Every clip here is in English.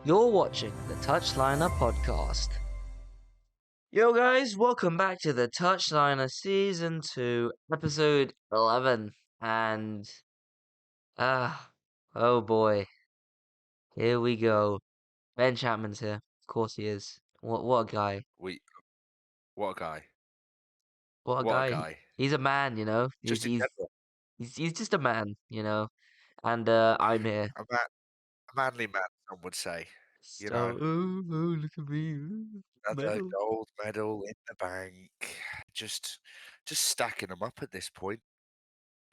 You're watching the Touchliner Podcast. Yo guys, welcome back to the Touchliner Season 2, Episode 11. And, oh boy, here we go. Ben Chapman's here. Of course he is. What a guy. What a guy. What a What a guy. guy. He's a man, you know? Just in general. He's just a man, you know? And, I'm here. A manly man, some would say. You So, know, look at me. another Medal. gold medal in the bank. Just stacking them up at this point.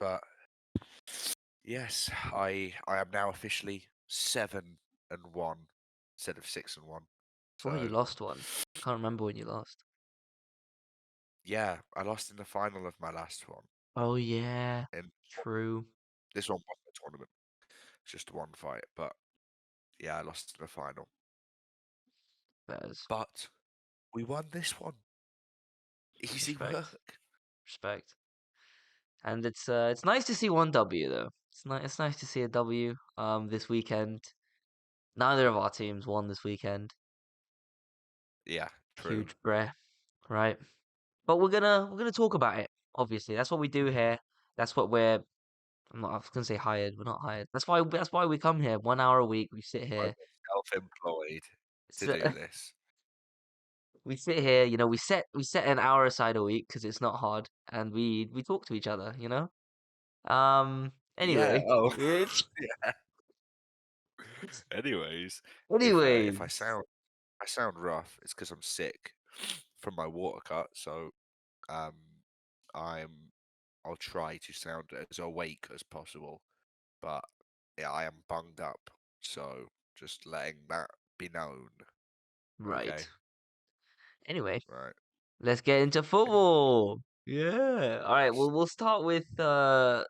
But yes, I am now officially 7-1 instead of 6-1. Oh, you So lost one. Can't remember when you lost. yeah, I lost in the final of my last one. Oh, yeah. And True. this one wasn't a tournament. It's just one fight. But yeah, I lost in the final. Bears. But we won this one. Easy Respect. work. Respect. And it's nice to see one W though. It's nice to see a W this weekend. Neither of our teams won this weekend. Yeah, true. Huge breath, right? But we're gonna talk about it. Obviously, that's what we do here. That's what we're. I was gonna say hired. We're not hired. That's why we come here. 1 hour a week. We sit I'm here. self-employed to So, do this. we sit here. You know, we set an hour aside a week because it's not hard, and we talk to each other. You know. Yeah. Anyway. Oh, yeah. Anyways, if I Anyways. sound rough, it's because I'm sick from my water cut. So um, I'm I'll try to sound as awake as possible, but yeah, I am bunged up. So just letting that be known. Okay. Right. Anyway, Right. let's get into football. Yeah. All right. Yes. Well, we'll start with the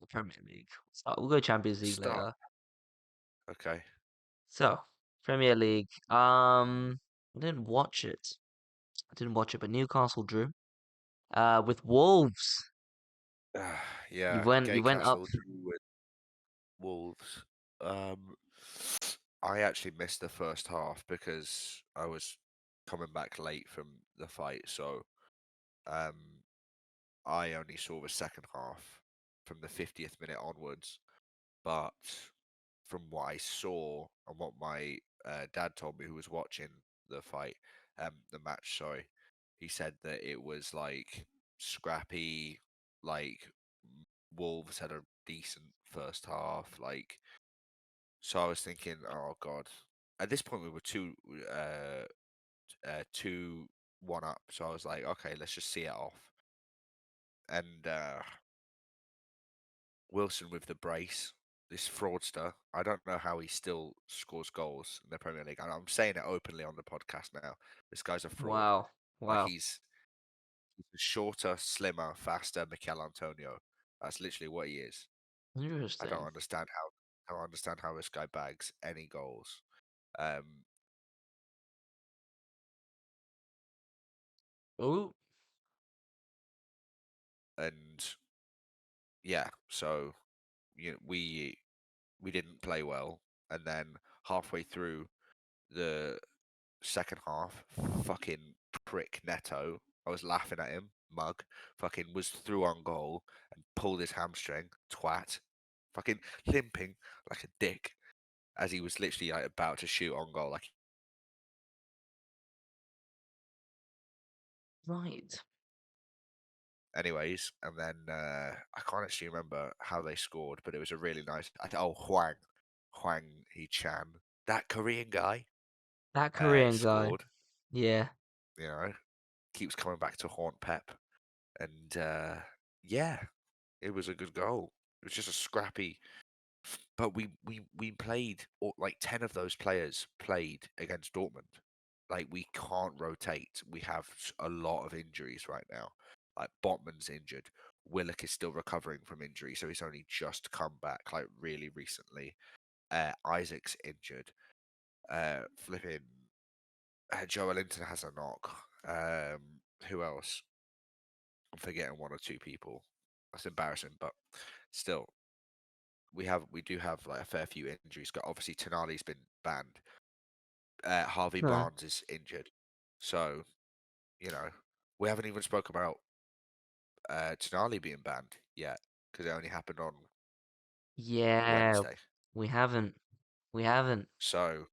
Premier League. We'll go Champions League Start. later. Okay. So, Premier League. I didn't watch it. But Newcastle drew. With Wolves. You Yeah. went. You went up. Gaycastle drew with Wolves. Um, I actually missed the first half because I was coming back late from the fight, so um, I only saw the second half from the 50th minute onwards. But from what I saw and what my dad told me, who was watching the fight, the match, sorry, he said that it was like scrappy, like Wolves had a decent first half, like. So I was thinking, oh god. At this point, we were 2-1 up. So I was like, okay, let's just see it off. And Wilson with the brace, this fraudster. I don't know how he still scores goals in the Premier League. And I'm saying it openly on the podcast now. This guy's a fraud. Wow. Like Wow. he's a shorter, slimmer, faster Mikel Antonio. That's literally what he is. I don't Interesting. understand how this guy bags any goals. Um, Oh. and yeah, so we didn't play well, and then halfway through the second half, fucking prick Neto, I was laughing at him, mug, fucking was through on goal and pulled his hamstring, twat, fucking limping like a dick as he was literally like, about to shoot on goal. Like, Right. anyways, and then I can't actually remember how they scored, but it was a really nice. Huang He Chan, that Korean guy, That Korean guy. scored. Yeah. You know, keeps coming back to haunt Pep, and yeah, it was a good goal. It was just a scrappy, but we played like 10 of those players played against Dortmund. Like we can't rotate. We have a lot of injuries right now. Like Botman's injured. Willock is still recovering from injury, so he's only just come back like really recently. Isaac's injured. Flipping Joel Linton has a knock. Who else? I'm forgetting one or two people. That's embarrassing, but still, we do have like a fair few injuries. Obviously, Tonali's been banned, Harvey Huh. Barnes is injured. So, you know, we haven't even spoke about Tonali being banned yet because it only happened on Yeah, Wednesday. we haven't. We haven't. So,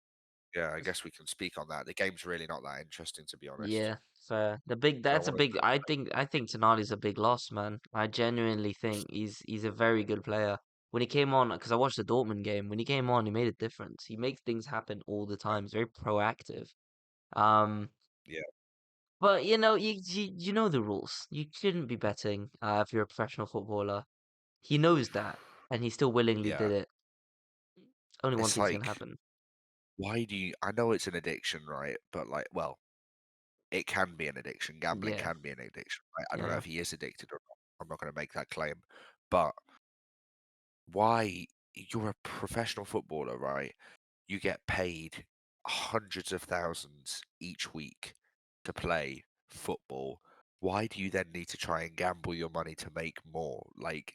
yeah, I guess we can speak on that. The game's really not that interesting, to be honest. Yeah, fair. The big So I that's a want to big I think Tonali's a big loss, man. I genuinely think he's a very good player. When he came on, because I watched the Dortmund game, when he came on, he made a difference. He makes things happen all the time. He's very proactive. Um, yeah, but you know the rules. You shouldn't be betting if you're a professional footballer. He knows that, and he still willingly yeah. did it. Only one It's thing's gonna like, happen. why do you? I know it's an addiction, right? But like, well, it can be an addiction. Gambling Yeah, can be an addiction, right? I don't know yeah. if he is addicted or not. I'm not going to make that claim. But why? You're a professional footballer, right? You get paid hundreds of thousands each week to play football. Why do you then need to try and gamble your money to make more? Like,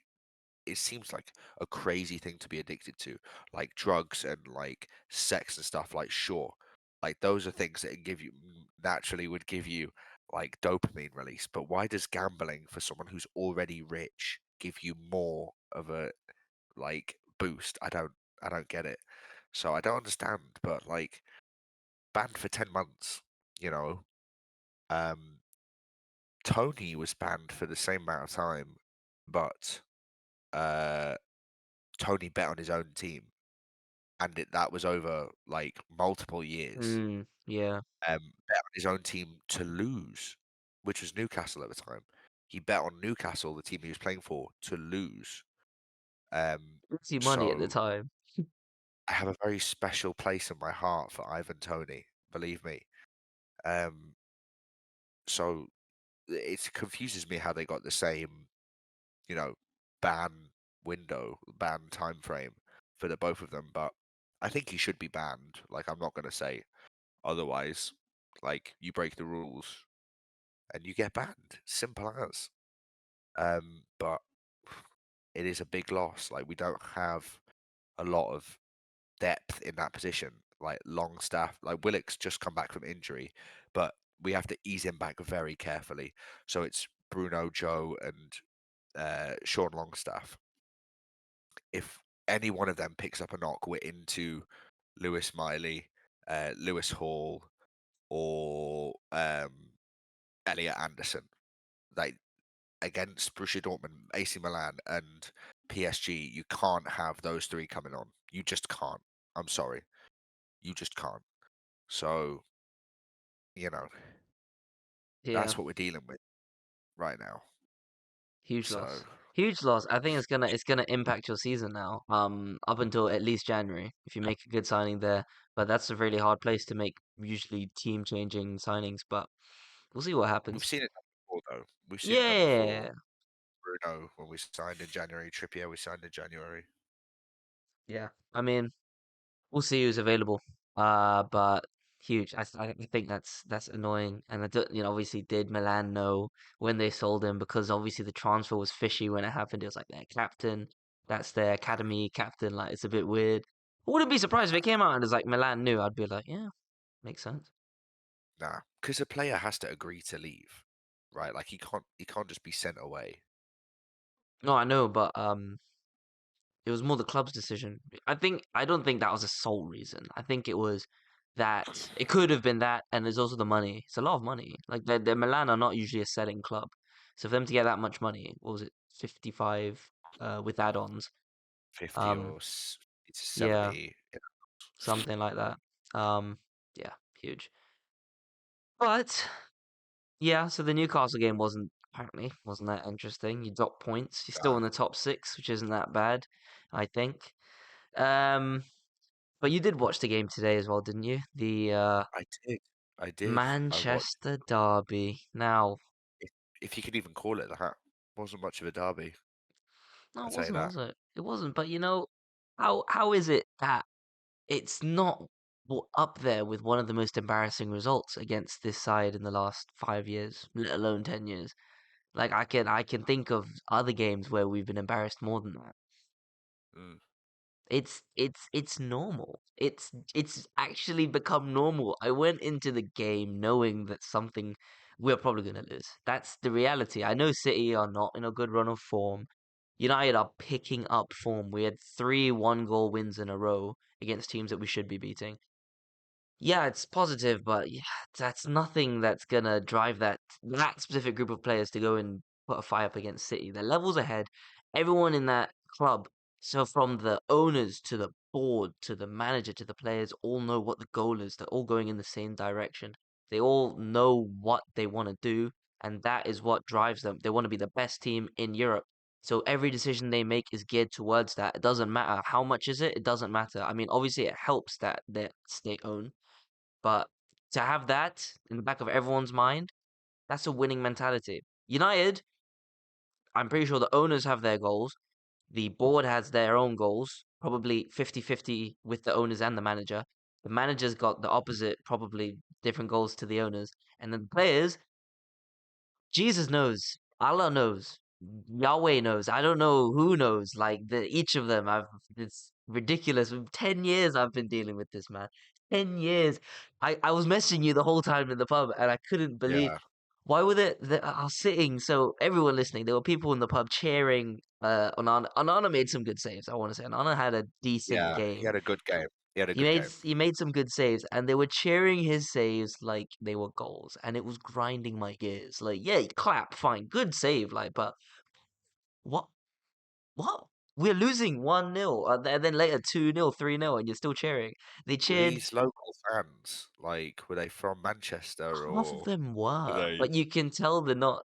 it seems like a crazy thing to be addicted to, like drugs and like sex and stuff. Like, sure, like those are things that give you naturally would give you like dopamine release. But why does gambling for someone who's already rich give you more of a like boost? I don't get it. So I don't understand. But like banned for 10 months, you know. Um, Tony was banned for the same amount of time, but uh, Tony bet on his own team and that was over like multiple years. Yeah. Bet on his own team to lose, which was Newcastle at the time. He bet on Newcastle, the team he was playing for, to lose. Easy money at the So time. I have a very special place in my heart for Ivan Tony, believe me. Um, so it confuses me how they got the same, you know, ban ban time frame for the both of them. But I think he should be banned. Like I'm not gonna say otherwise, like you break the rules and you get banned. Simple as. But it is a big loss. Like we don't have a lot of depth in that position. Like long staff, like Willock's just come back from injury, but we have to ease him back very carefully. So it's Bruno, Joe, and Sean Longstaff. If any one of them picks up a knock, we're into Lewis Miley, Lewis Hall, or Elliot Anderson. Like against Borussia Dortmund, AC Milan, and PSG, you can't have those three coming on. You just can't. I'm sorry, you just can't. So you know Yeah. that's what we're dealing with right now. Huge So loss. Huge loss. I think it's gonna impact your season now. Up until at least January, if you make a good signing there. But that's a really hard place to make usually team changing signings. But we'll see what we've happens. seen it done before, though. We've seen it done before. Yeah. Bruno when we signed in January. Trippier we signed in January. Yeah. I mean, we'll see who's available. But huge. I think that's annoying. And obviously, did Milan know when they sold him because obviously the transfer was fishy when it happened. It was like their captain, that's their academy captain. Like it's a bit weird. I wouldn't be surprised if it came out and it's like Milan knew. I'd be like, yeah, makes sense. Nah, because a player has to agree to leave, right? Like he can't just be sent away. No, I know, but it was more the club's decision. I don't think that was the sole reason. I think it was that it could have been that, and there's also the money. It's a lot of money. Like the Milan are not usually a selling club, so for them to get that much money, what was it, 55 with add-ons? 50 Um, or it's yeah, 70. something like that. Um, yeah, huge. But yeah, so the Newcastle game wasn't that interesting. You dropped points. You're still in the top six, which isn't that bad, I think. Um. But you did watch the game today as well, didn't you? The I did. I did. I watched. Manchester derby. Now, If you could even call it that, wasn't much of a derby. no, I'll it tell you wasn't, that. was it? It wasn't. But how is it that it's not up there with one of the most embarrassing results against this side in the last 5 years, let alone 10 years? Like I can think of other games where we've been embarrassed more than that. Mm. It's normal. It's actually become normal. I went into the game knowing that something we're probably gonna lose. That's the reality. I know City are not in a good run of form. United are picking up form. We had 3 1-goal wins in a row against teams that we should be beating. Yeah, it's positive, but yeah, that's nothing that's gonna drive that specific group of players to go and put a fight up against City. They're levels ahead. Everyone in that club, so from the owners to the board to the manager to the players, all know what the goal is. They're all going in the same direction. They all know what they want to do, and that is what drives them. They want to be the best team in Europe. So every decision they make is geared towards that. It doesn't matter how much is it. It doesn't matter. I mean, obviously it helps that they're state owned, but to have that in the back of everyone's mind, that's a winning mentality. United, I'm pretty sure the owners have their goals. The board has their own goals, probably 50-50 with the owners and the manager. The manager's got the opposite, probably different goals to the owners. And then the players, Jesus knows. Allah knows. Yahweh knows. I don't know who knows. Like each of them, it's ridiculous. 10 years I've been dealing with this, man. 10 years. I was messaging you the whole time in the pub, and I couldn't believe Yeah, why were they I was sitting. So everyone listening, there were people in the pub cheering. Onana made some good saves. I want to say Onana had a decent yeah. He game. had a good game. He had a He good made game. he made some good saves, and they were cheering his saves like they were goals, and it was grinding my gears. Like, yeah, clap, fine, good save, like, but what, what? We're losing 1-0, and then later 2-0, 3-0, and you're still cheering. They Were cheered. these local fans? Like, were they from Manchester Half of or them were were, they? but you can tell they're not.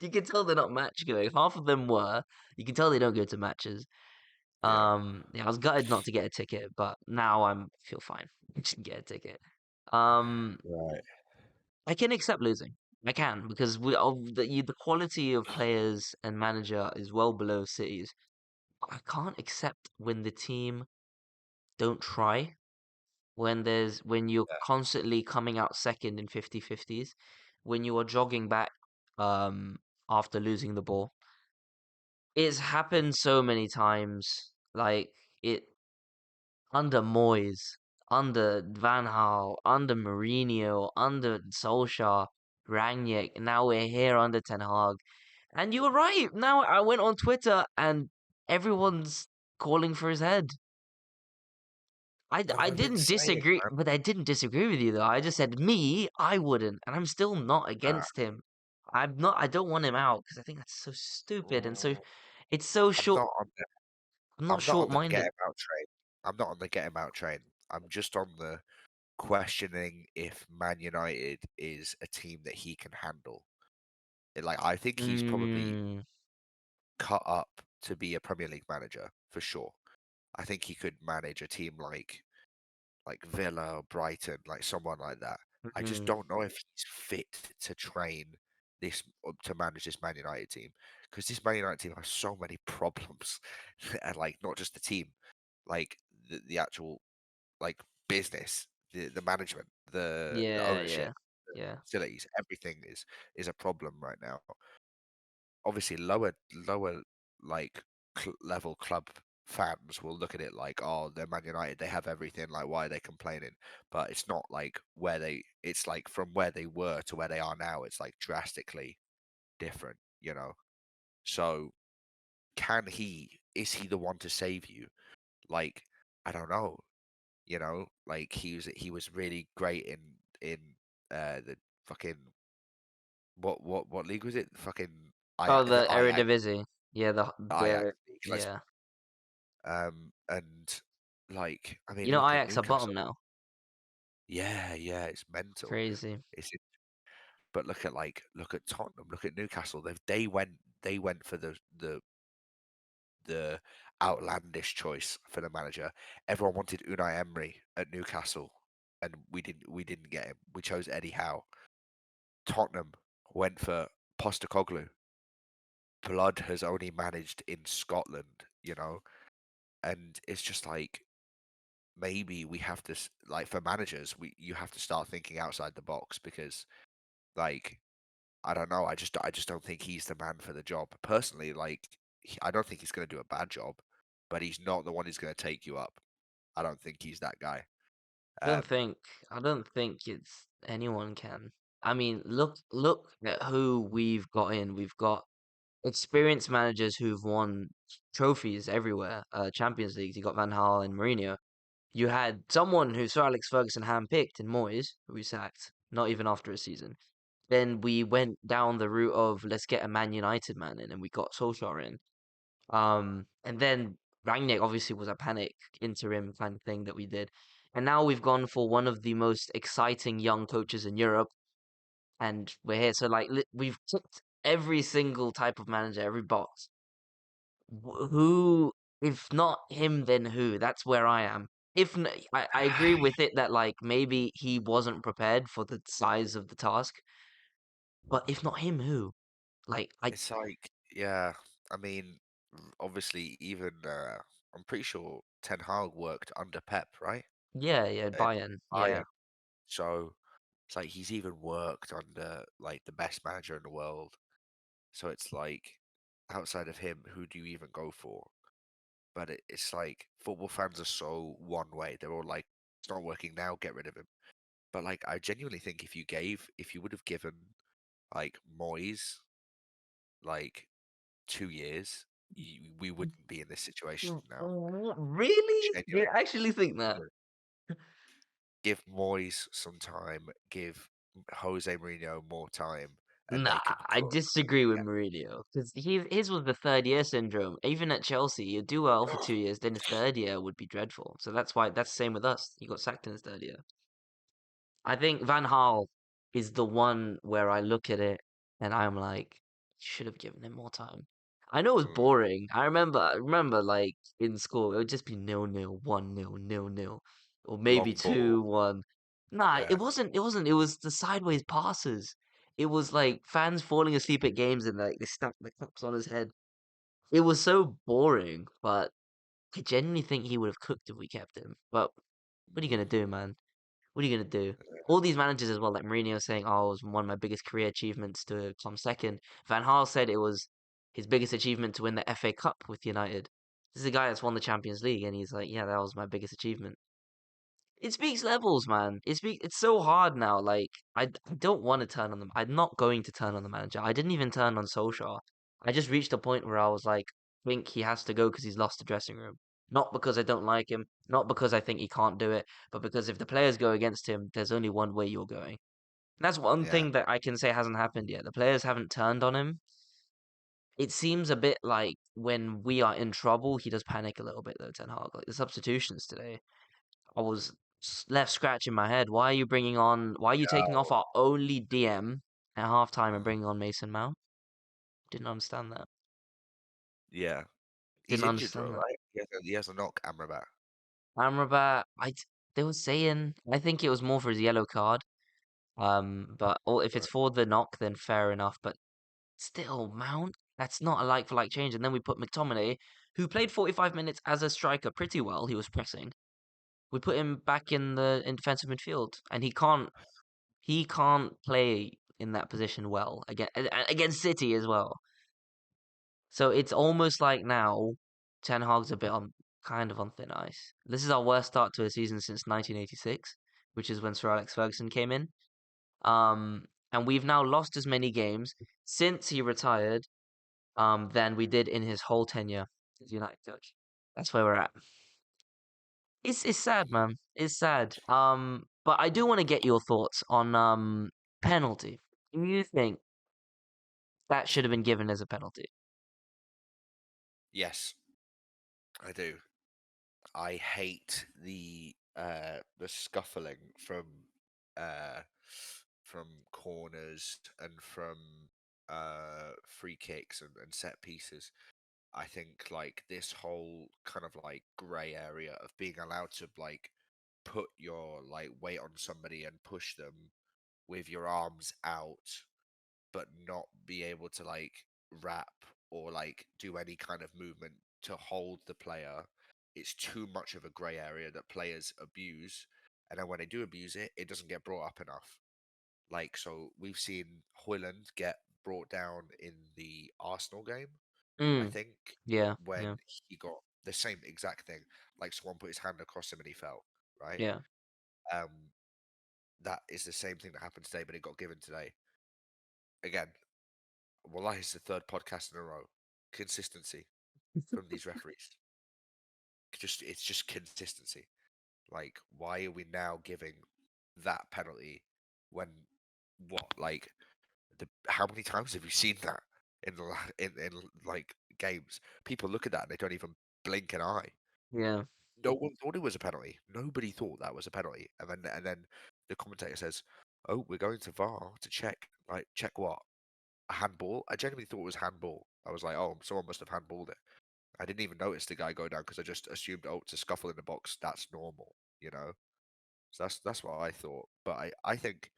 You can tell they're not match going. Half of them were. You can tell they don't go to matches. Yeah, Yeah, I was gutted not to get a ticket, but now I'm feel fine. Just get a ticket. right. I can accept losing. I can because the quality of players and manager is well below City's. I can't accept when the team don't try. When you're Yeah. constantly coming out second in 50-50s, when you are jogging back after losing the ball. It's happened so many times. Like it under Moyes, under Van Gaal, under Mourinho, under Solskjaer, Rangnick, and now we're here under Ten Hag. And you were right. Now I went on Twitter and everyone's calling for his head. I I've been didn't saying, disagree, man. but I didn't disagree with you though. I just said me, I wouldn't, and I'm still not Nah. against him. I'm not. I don't want him out because I think that's so stupid and so Mm, it's so I'm short. not on the I'm not I'm not on the get short-minded. him out train. I'm not on the get him out train. I'm just on the questioning if Man United is a team that he can handle. Like, I think he's probably Mm, cut up to be a Premier League manager for sure. I think he could manage a team like Villa or Brighton, like someone like that. I just mm, don't know if he's fit to train this to manage this Man United team because this Man United team has so many problems, and like not just the team, like the actual like business, the management, the yeah, ownership, yeah, the yeah. facilities, everything is a problem right now. Obviously, lower like level club fans will look at it like, oh, they're Man United, they have everything. Like, why are they complaining? But it's not like where they. It's like from where they were to where they are now. It's like drastically different, you know. So, can he? Is he the one to save you? Like, I don't know. You know, like he was really great in the fucking what league was it? Fucking Oh, the the Ajax Eredivisie. Yeah, Ajax the league. Let's yeah. and like I You mean, know, look at Ajax are bottom Newcastle. now. Yeah, yeah, it's mental. Crazy. It's but look at Tottenham. Look at Newcastle. They went for the outlandish choice for the manager. Everyone wanted Unai Emery at Newcastle, and we didn't get him. We chose Eddie Howe. Tottenham went for Postecoglou. Blood has only managed in Scotland, and it's just like maybe we have to like for managers, you have to start thinking outside the box because like I don't know, I just don't think he's the man for the job personally. Like I don't think he's going to do a bad job. but he's not the one who's going to take you up. I don't think he's that guy. I don't Um, think I don't think it's anyone can. I mean, look at who we've got in. We've got experienced managers who've won trophies everywhere, Champions Leagues. You got Van Gaal and Mourinho. You had someone who Sir Alex Ferguson handpicked in Moyes, who we sacked, not even after a season. Then we went down the route of let's get a Man United man in, and we got Solskjaer in. And then Rangnick obviously was a panic interim kind of thing that we did. And now we've gone for one of the most exciting young coaches in Europe, and we're here. So like we've ticked every single type of manager, every box. Who, if not him, then who? That's where I am. I agree with it that like maybe he wasn't prepared for the size of the task, but if not him, who? Like I it's like, yeah, I mean, obviously, even I'm pretty sure Ten Hag worked under Pep, right? yeah, And Bayern, yeah. Bayern. So it's like he's even worked under like the best manager in the world. So it's like outside of him, who do you even go for? But it's like football fans are so one way. They're all like, it's not working now, get rid of him. But like, I genuinely think if you would have given like Moyes like 2 years, we wouldn't be in this situation now. Really? You Genuinely, actually think that? would. Give Moyes some time, give Jose Mourinho more time, and Nah, they could I put. disagree with Yeah. Mourinho because his was the third year syndrome. Even at Chelsea, you do well for 2 years, then the third year would be dreadful. So that's the same with us. He got sacked in his third year. I think Van Gaal is the one where I look at it and I'm like, should have given him more time. I know it was Mm, boring. I remember like in school, it would just be 0-0, 1-0, 0-0, or maybe long ball. 2-1. Nah, it Yeah. wasn't. It wasn't. It was the sideways passes. It was like fans falling asleep at games and like they stuck the cups on his head. It was so boring, but I genuinely think he would have cooked if we kept him. But what are you gonna Mm, do, man? What are you gonna do? All these managers as well, like Mourinho saying, "Oh, it was one of my biggest career achievements to come second." Van Gaal said it was his biggest achievement to win the FA Cup with United. This is a guy that's won the Champions League, and he's like, "Yeah, that was my biggest achievement." It speaks levels, man. It's so hard now. Like I don't want to turn on them. I'm not going to turn on the manager. I didn't even turn on Solskjaer. I just reached a point where I was like, think he has to go because he's lost the dressing room. Not because I don't like him, not because I think he can't do it, but because if the players go against him, there's only one way you're going. That's one yeah. thing that I can say hasn't happened yet. The players haven't turned on him. It seems a bit like when we are in trouble, he does panic a little bit though, Ten Hag. Like the substitutions today. I was left scratching my head. Why are you bringing on? Why are you taking off Oh, our only DM at halftime and mm, bringing on Mason Mount? Didn't understand that. yeah. He's Didn't injured understand though, that. right? He has a knock, Amrabat. Amrabat, they were saying. I think it was more for his yellow card. But if it's Right. for the knock, then fair enough. But still, Mount, that's not a like for like change. And then we put McTominay, who played 45 minutes as a striker pretty well. He was pressing. We put him back in defensive midfield, and he can't play in that position well against City as well. So it's almost like now Ten Hag's a bit on kind of on thin ice. This is our worst start to a season since 1986, which is when Sir Alex Ferguson came in. And we've now lost as many games since he retired than we did in his whole tenure as United coach. That's where we're at. It's sad, man. It's sad. But I do want to get your thoughts on penalty. Do you think that should have been given as a penalty? Yes, I do. I hate the scuffling uh from corners and from free kicks and set pieces. I think like this whole kind of like grey area of being allowed to like put your like weight on somebody and push them with your arms out, but not be able to like wrap or like do any kind of movement to hold the player. It's too much of a grey area that players abuse, and then when they do abuse it, it doesn't get brought up enough. Like, so we've seen Hoyland get brought down in the Arsenal game, I Mm, think, yeah, when yeah. he got the same exact thing. Like someone put his hand across him and he fell. Right. Yeah. Um, that is the same thing that happened today, but it got given today. Again, Wallahi, it's the third podcast in a row. Consistency from these referees. It's just consistency. Like, why are we now giving that penalty when what? Like, how many times have you seen that in like games? People look at that and they don't even blink an eye. Yeah. No one thought it was a penalty. Nobody thought that was a penalty. And then the commentator says, "Oh, we're going to VAR to check. Like, check what? A handball?" I genuinely thought it was handball. I was like, "Oh, someone must have handballed it." I didn't even notice the guy go down because I just assumed, oh, it's a scuffle in the box. That's normal, you know. So that's what I thought. But I think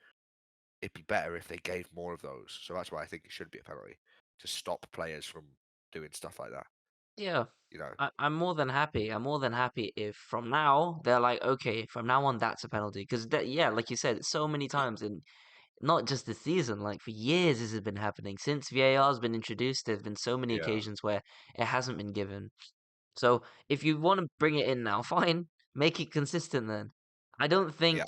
it'd be better if they gave more of those. So that's why I think it should be a penalty to stop players from doing stuff like that. Yeah. You know. I'm more than happy. I'm more than happy if from now they're like, okay, from now on that's a penalty. Because yeah, like you said, so many times in not just this season, like for years this has been happening. Since VAR has been introduced, there's been so many Yeah. occasions where it hasn't been given. So if you want to bring it in now, fine, make it consistent then. I don't think Yeah.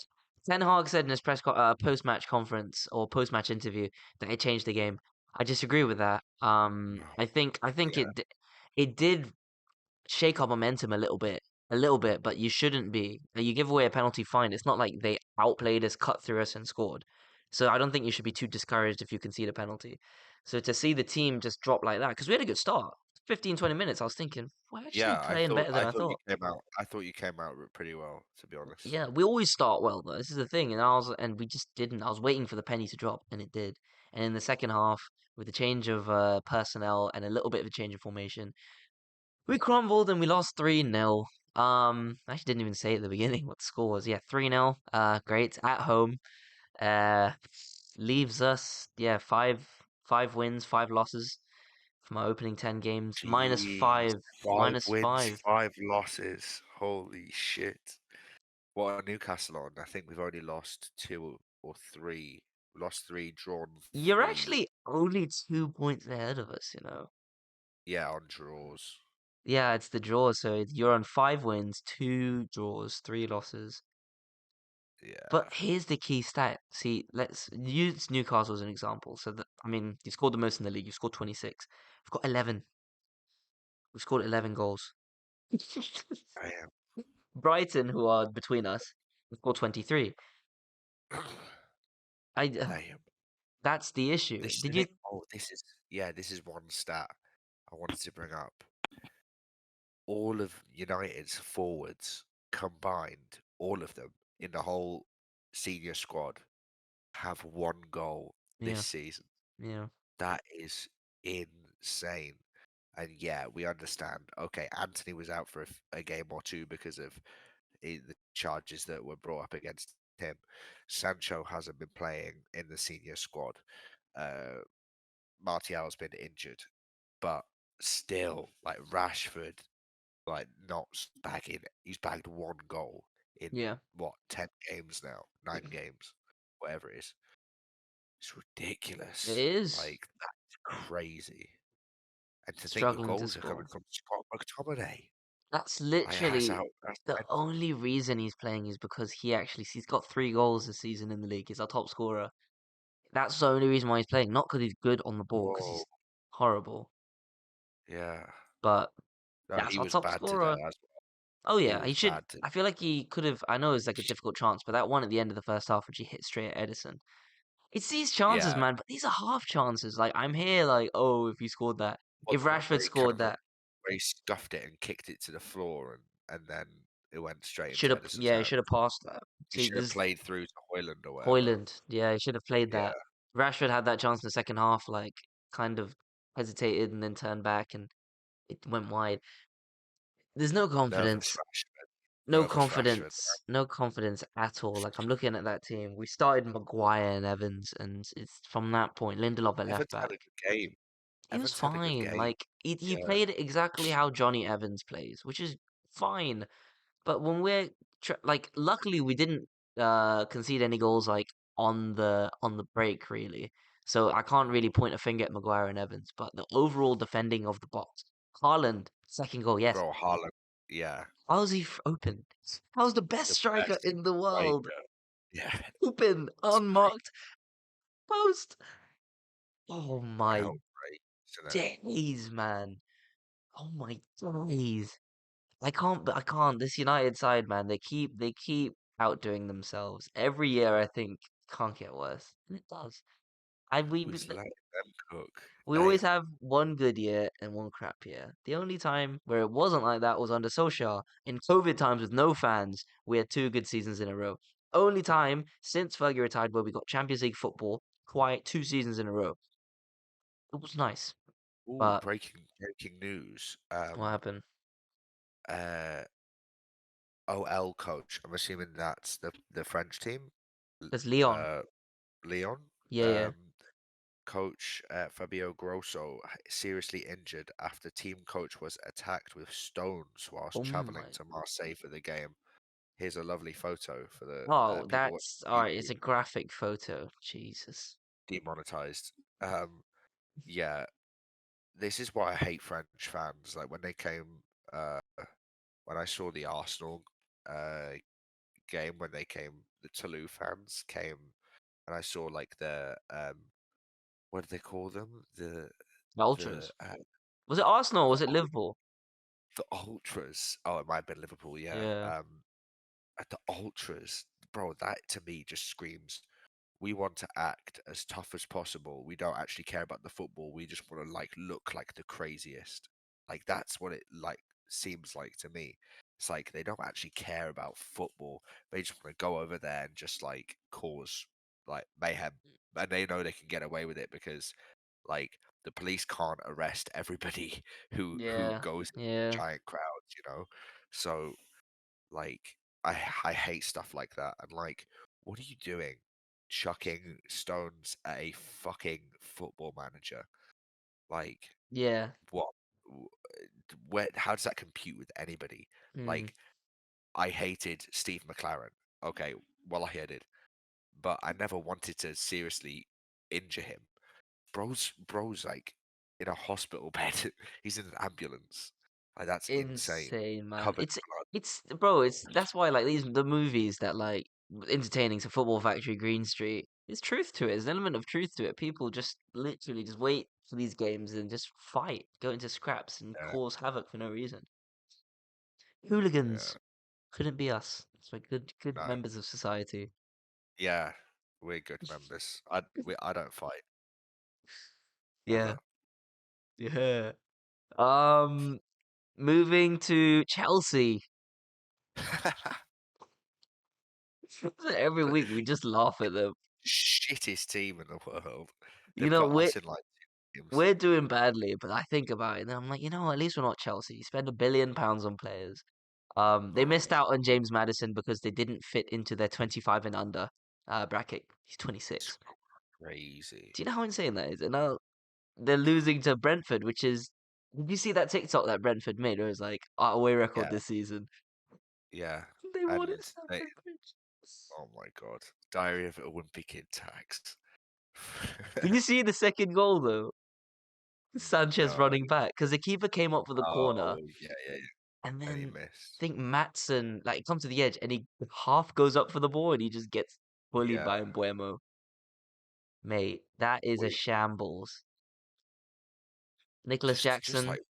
Ten Hag said in his post-match conference or post-match interview that it changed the game. I disagree with that. I think Yeah. it did shake our momentum a little bit, but you shouldn't be. You give away a penalty, fine. It's not like they outplayed us, cut through us, and scored. So I don't think you should be too discouraged if you concede a penalty. So to see the team just drop like that, because we had a good start, 15, 20 minutes, I was thinking, we're actually Yeah. playing better than I I thought you thought. came out. I thought you came out pretty well, to be honest. Yeah, we always start well though. This is the thing, and we just didn't. I was waiting for the penny to drop, and it did. And in the second half, with the change of personnel and a little bit of a change of formation, we crumbled and we lost 3-0. I actually didn't even say at the beginning what the score was. Yeah, 3-0. Great at home. Uh, leaves us five wins, 5 losses from our opening 10 games. Minus Jeez, five, 5 wins, -5. 5 losses. Holy shit! What are Newcastle on? I think we've only lost 2 or 3. Lost 3, drawn You're 3. actually only 2 points ahead of us, you know. Yeah, on draws. Yeah, it's the draw. So you're on 5 wins, 2 draws, 3 losses. But Yeah, here's the key stat. See, let's use Newcastle as an example. So that I mean, you scored the most in the league. You scored 26. We've got 11. We've scored 11 goals. I am. Brighton, who are between us, have scored 23. I Damn. that's the issue. This is the Did thing. you? Oh, this is one stat I wanted to bring up. All of United's forwards combined, all of them in the whole senior squad, have 1 goal this Yeah, season. yeah, That is insane. And yeah, we understand. Okay, Anthony was out for a game or two because of the charges that were brought up against him. Sancho hasn't been playing in the senior squad. Uh, Martial's been injured, but still, like Rashford, like not bagging. He's bagged 1 goal in yeah. what 10 games now, 9 games, whatever it is. It's It ridiculous. is Like that's crazy. And to think the struggling to goals are coming score. from Scott McTominay. That's Like that's literally out. That's the mental. only reason he's playing is because he's got 3 goals this season in the league. He's our top scorer. That's the only reason why he's playing, not because he's good on the ball, because Whoa. he's horrible. Yeah. But No, that's he our was top bad today scorer. as well. Oh He yeah, he was should. bad today. I feel like he could have. I know it's like a difficult chance, but that one at the end of the first half, which he hit straight at Edison. It's these chances, Yeah. man. But these are half chances. Like I'm here, like oh, if he scored that, Well, if the one Rashford scored that, where he scuffed it and kicked it to the floor and then it went straight should into have. Edison's Yeah, he hand. should have passed that. He See, should have this played through to Hoyland or whatever. Hoyland. Yeah, he should have played Yeah. that. Rashford had that chance in the second half, like kind of hesitated and then turned back, and it went wide. There's no Nervous confidence. Rashford. No Nervous Rashford. confidence. No confidence at all. Like I'm looking at that team. We started Maguire and Evans, and it's from that point Lindelof at left Evans had back. a good game. He was Evans had a good fine. game. Like he Yeah. played exactly how Johnny Evans plays, which is fine. But when we're like, luckily we didn't concede any goals like on the break really. So I can't really point a finger at Maguire and Evans. But the overall defending of the box, Haaland Second goal, yes. Bro, Haaland, yeah, How's he open? How's the best the striker best in the world striker. Yeah, open, it's unmarked, post? Oh my outright, isn't it? days, man. Oh my days. I can't. This United side, man, they keep outdoing themselves. Every year, I think, can't get worse. And it does. I Who is letting them cook? we They always have one good year and one crap year. The only time where it wasn't like that was under Solskjaer. In COVID times with no fans, we had two good seasons in a row. Only time since Fergie retired where we got Champions League football, quiet 2 seasons in a row. It was nice. Ooh, But breaking news. what happened? Uh, OL coach. I'm assuming that's the French team. There's Leon. Uh, Leon. Yeah, yeah. Um, coach Fabio Grosso seriously injured after team coach was attacked with stones Oh whilst traveling my. to Marseille for the game. Here's a lovely photo for the Oh, people watching that's all right. It's YouTube. a graphic photo. Jesus. Demonetized. Yeah, this is why I hate French fans. Like when they came, uh, when I saw the Arsenal uh game when they came, the Toulouse fans came, and I saw like the what do they call them? The The Ultras. Was it Arsenal or the was it ul- Liverpool? the ultras. Oh, it might have been Liverpool. Yeah. Yeah. At the ultras, bro. That to me just screams. We want to act as tough as possible. We don't actually care about the football. We just want to like look like the craziest. Like that's what it like seems like to me. It's like they don't actually care about football. They just want to go over there and just like cause like mayhem. And they know they can get away with it because like the police can't arrest everybody who Yeah. goes in Yeah. giant crowds, you know? So like I hate stuff like that. And like, what are you doing? Chucking stones at a fucking football manager? Like, Yeah. what? Where? How does that compute with anybody? Mm. Like, I hated Steve McLaren. Okay, well I did, but I never wanted to seriously injure him. Bro's like in a hospital bed. He's in an ambulance. Like that's insane. Insane, man. Covered in blood. It's bro, it's that's why like the movies that like entertaining to Football Factory, Green Street. There's truth to it. There's an element of truth to it. People just literally just wait for these games and just fight, go into scraps and Yeah, cause havoc for no reason. yeah. Hooligans couldn't be us. It's like good No, members of society. yeah. We're good members. I don't fight Yeah. ever. Yeah. Um moving to Chelsea. Every The week we just laugh at them. shittest team in the world. You They've know, got we're us in like two games. we're doing badly, but I think about it and I'm like, you know what, at least we're not Chelsea. You spend £1 billion on players. They Oh, missed out on James Madison because they didn't fit into their 25 and under bracket. He's it's 26. crazy. Do you know how insane that is? And now they're losing to Brentford, which is. Did you see that TikTok that Brentford made? It was like our away record Yeah, this season. yeah. They won at And they, Stamford Bridge. oh my God, Diary of a Wimpy Kid tax. Did you see the second goal though? Sanchez No. running back because the keeper came up for the corner, Oh, yeah, yeah, yeah. and And he then I missed. think Matson like comes to the edge and he half goes up for the ball and he just gets bullied Yeah. by Mbuemo. Mate, that is a We shambles. Nicholas just Jackson, like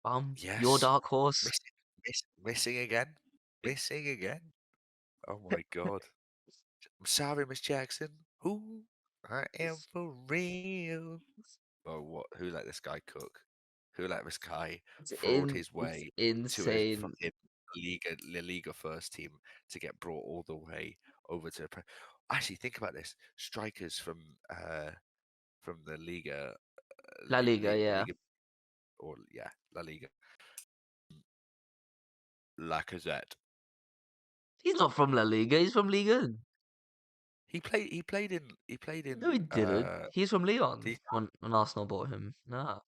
your yes, dark horse. missing again, missing again. Oh my God. I'm sorry, Miss Jackson. Who? I am for real. Oh, what? Who let this guy cook? Who let this guy fraud his It's way to a insane. fucking La Liga first team to get brought all the way over to the Actually, think about this: strikers from the Liga, La Liga, yeah. Liga or yeah, La Liga. Lacazette. He's not from La Liga. He's from Liga 1. He played No, in he didn't. He's from Leon the when Arsenal bought him. Nah.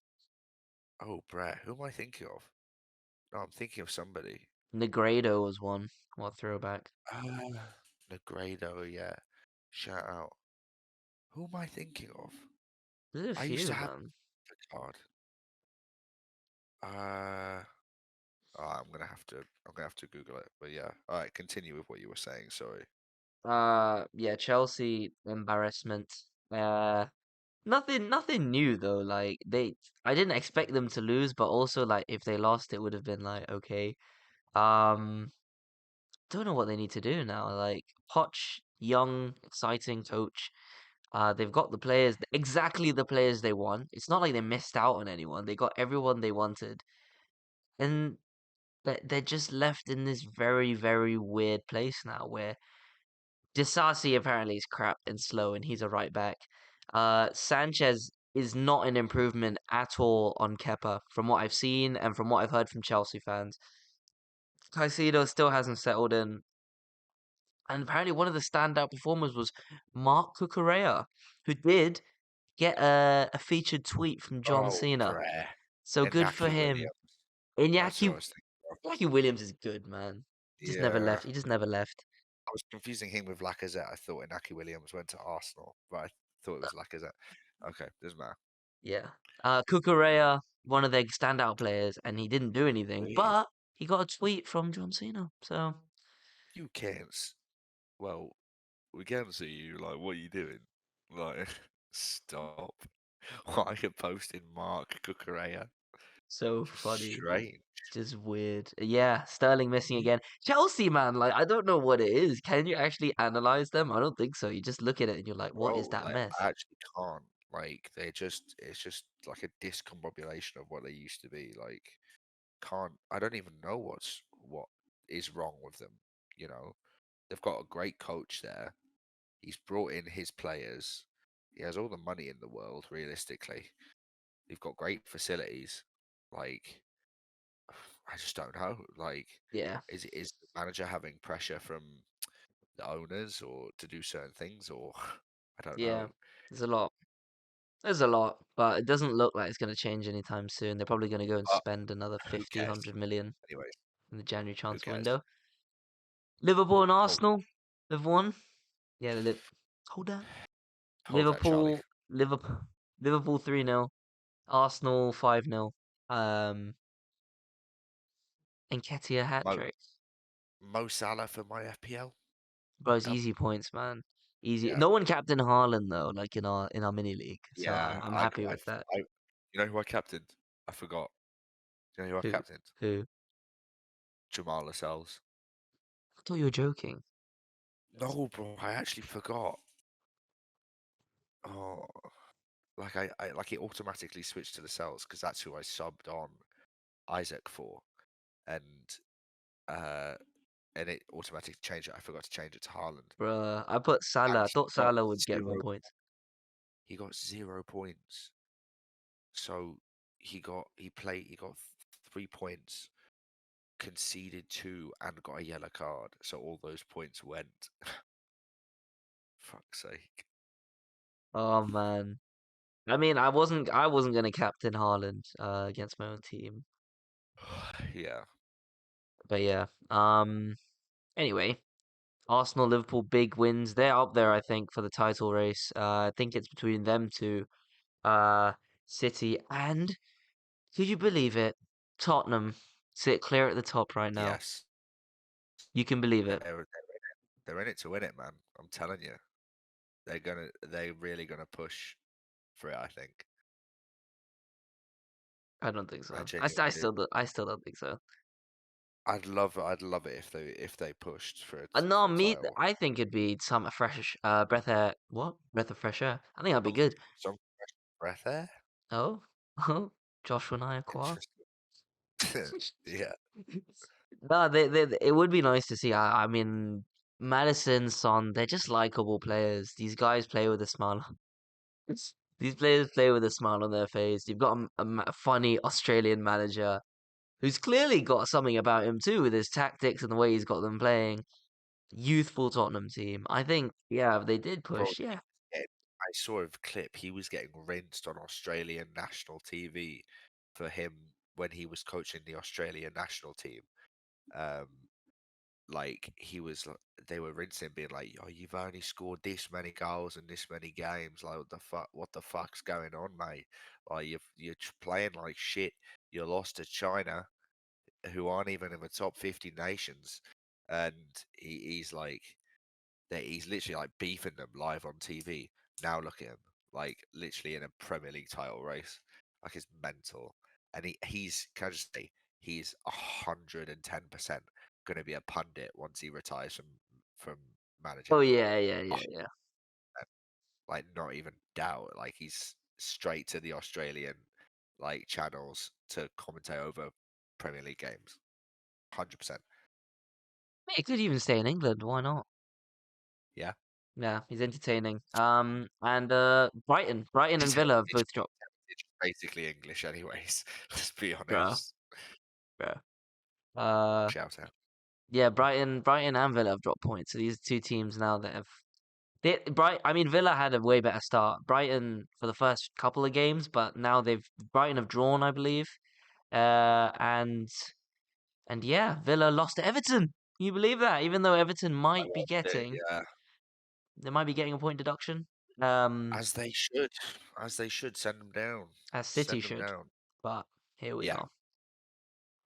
oh Brett, who am I thinking of? No, I'm thinking of somebody. Negredo was one. What throwback. Negredo, yeah. Shout out. Who am I thinking of? There's a I used to few, have man. the card. Uh, I'm gonna have to Google it. But yeah, all right. Continue with what you were saying. Sorry. Yeah, Chelsea embarrassment. Uh, nothing new though. Like I didn't expect them to lose, but also like if they lost, it would have been like okay. Um, don't know what they need to do now. Like Poch, young, exciting coach. They've got the players, exactly the players they want. It's not like they missed out on anyone. They got everyone they wanted, and they're just left in this very, very weird place now where Disasi apparently is crap and slow, and he's a right back. Sanchez is not an improvement at all on Kepa, from what I've seen and from what I've heard from Chelsea fans. Caicedo still hasn't settled in, and apparently one of the standout performers was Mark Cucurella, who did get a featured tweet from John Oh, Cena. prayer. So good for Inaki him. Williams. That's who I Iñaki was thinking of. Iñaki Williams is good, man. He just never Yeah. left. He just never left. I was confusing him with Lacazette. I thought Inaki Williams went to Arsenal, but I thought it was Lacazette. Okay, doesn't matter. Yeah. Cucurella, one of their standout players, and he didn't do anything, Weird. but he got a tweet from John Cena. So You can't. Well, we can see you. Like, what are you doing? Like, stop. Why are you posting Mark Cucurella? so funny. Strange. Just weird. Yeah, Sterling missing again. Chelsea, man, like I don't know what it is. Can you actually analyze them? I don't think so. You just look at it and you're like, what is Bro, that like, mess? I actually can't. Like, it's just like a discombobulation of what they used to be. Like, I don't even know what is wrong with them. You know, they've got a great coach there. He's brought in his players. He has all the money in the world, realistically. They've got great facilities. Like, I just don't know. Like, Yeah, is the manager having pressure from the owners or to do certain things, or I don't yeah. know. There's a lot. There's a lot, but it doesn't look like it's going to change anytime soon. They're probably going to go and But spend another who 50, cares? 100 million Anyways, in the January who transfer cares? window. Liverpool and Hold, Arsenal have won. Yeah, hold that. hold that, Charlie. Liverpool, Liverpool 3-0. Arsenal 5-0. Um, Nketiah hat Mo, trick. Mo Salah for my FPL. Bro, it's Done. easy points, man. Easy. Yeah, No one captain Haaland though, like in our mini league. So yeah. I'm happy with that. You know who I captained? I forgot. You know who I Who? captained? Who? Jamal Lascelles. I thought you were joking. No, bro, I actually forgot. Oh, I like it automatically switched to the cells because that's who I subbed on Isaac for, and uh, and it automatically changed it. I forgot to change it to Haaland, Bruh, I put and Salah. I he thought got Salah would get more zero. points. He got 0 points. So he got 3 points, conceded two, and got a yellow card. So all those points went. Fuck's sake. Oh man. I mean, I wasn't gonna captain Haaland against my own team. Yeah. But yeah. Anyway, Arsenal, Liverpool, big wins. They're up there, I think, for the title race. I think it's between them two, uh, City and could you believe it? Tottenham sit clear at the top right now. Yes. You can believe it. They're in it to win it, man. I'm telling you. They're really gonna push for it, I think. I don't think I so. genuinely do. I still don't think so. I'd love it if they pushed No, for the me, title. I think it'd be some fresh, breath air. What? Breath of fresh air. I think that'd be Some good. some fresh breath there. Oh, oh, Joshua and I are qua. Interesting. Yeah. No, it would be nice to see. I mean, Madison, Son, they're just likable players. These guys play with a smile. These players play with a smile on their face. You've got a funny Australian manager who's clearly got something about him too, with his tactics and the way he's got them playing. Youthful Tottenham team. I think, yeah, if they did Bro, push, yeah. I saw a clip. He was getting rinsed on Australian national TV for him when he was coaching the Australian national team. Um, like they were rinsing, being like, "Oh, you've only scored this many goals in this many games. Like, what the fuck? What the fuck's going on, mate? Like, you're playing like shit. You lost to China, who aren't even in the top 50 nations." And he's like, he's literally like beefing them live on TV. Now look at him, like literally in a Premier League title race. Like, it's mental. And he's can I just say, he's 110% going to be a pundit once he retires from managing. Oh yeah. Like, not even doubt. Like, he's straight to the Australian like channels to commentate over Premier League games. 100%. He could even stay in England. Why not? Yeah. Yeah, he's entertaining. And Brighton and His Villa have heritage, both dropped. heritage is basically English, anyways. Let's be Bro, honest. bro. Uh, Shout out. yeah, Brighton and Villa have dropped points. So these are two teams now that have. I mean, Villa had a way better start. Brighton for the first couple of games, but now Brighton have drawn, I believe. And yeah, Villa lost to Everton. Can you believe that? Even though Everton I might be watched it, getting, yeah. they might be getting a point deduction. As they should. As they should. Send them down. As City Send them should, down. but here we Yeah. are.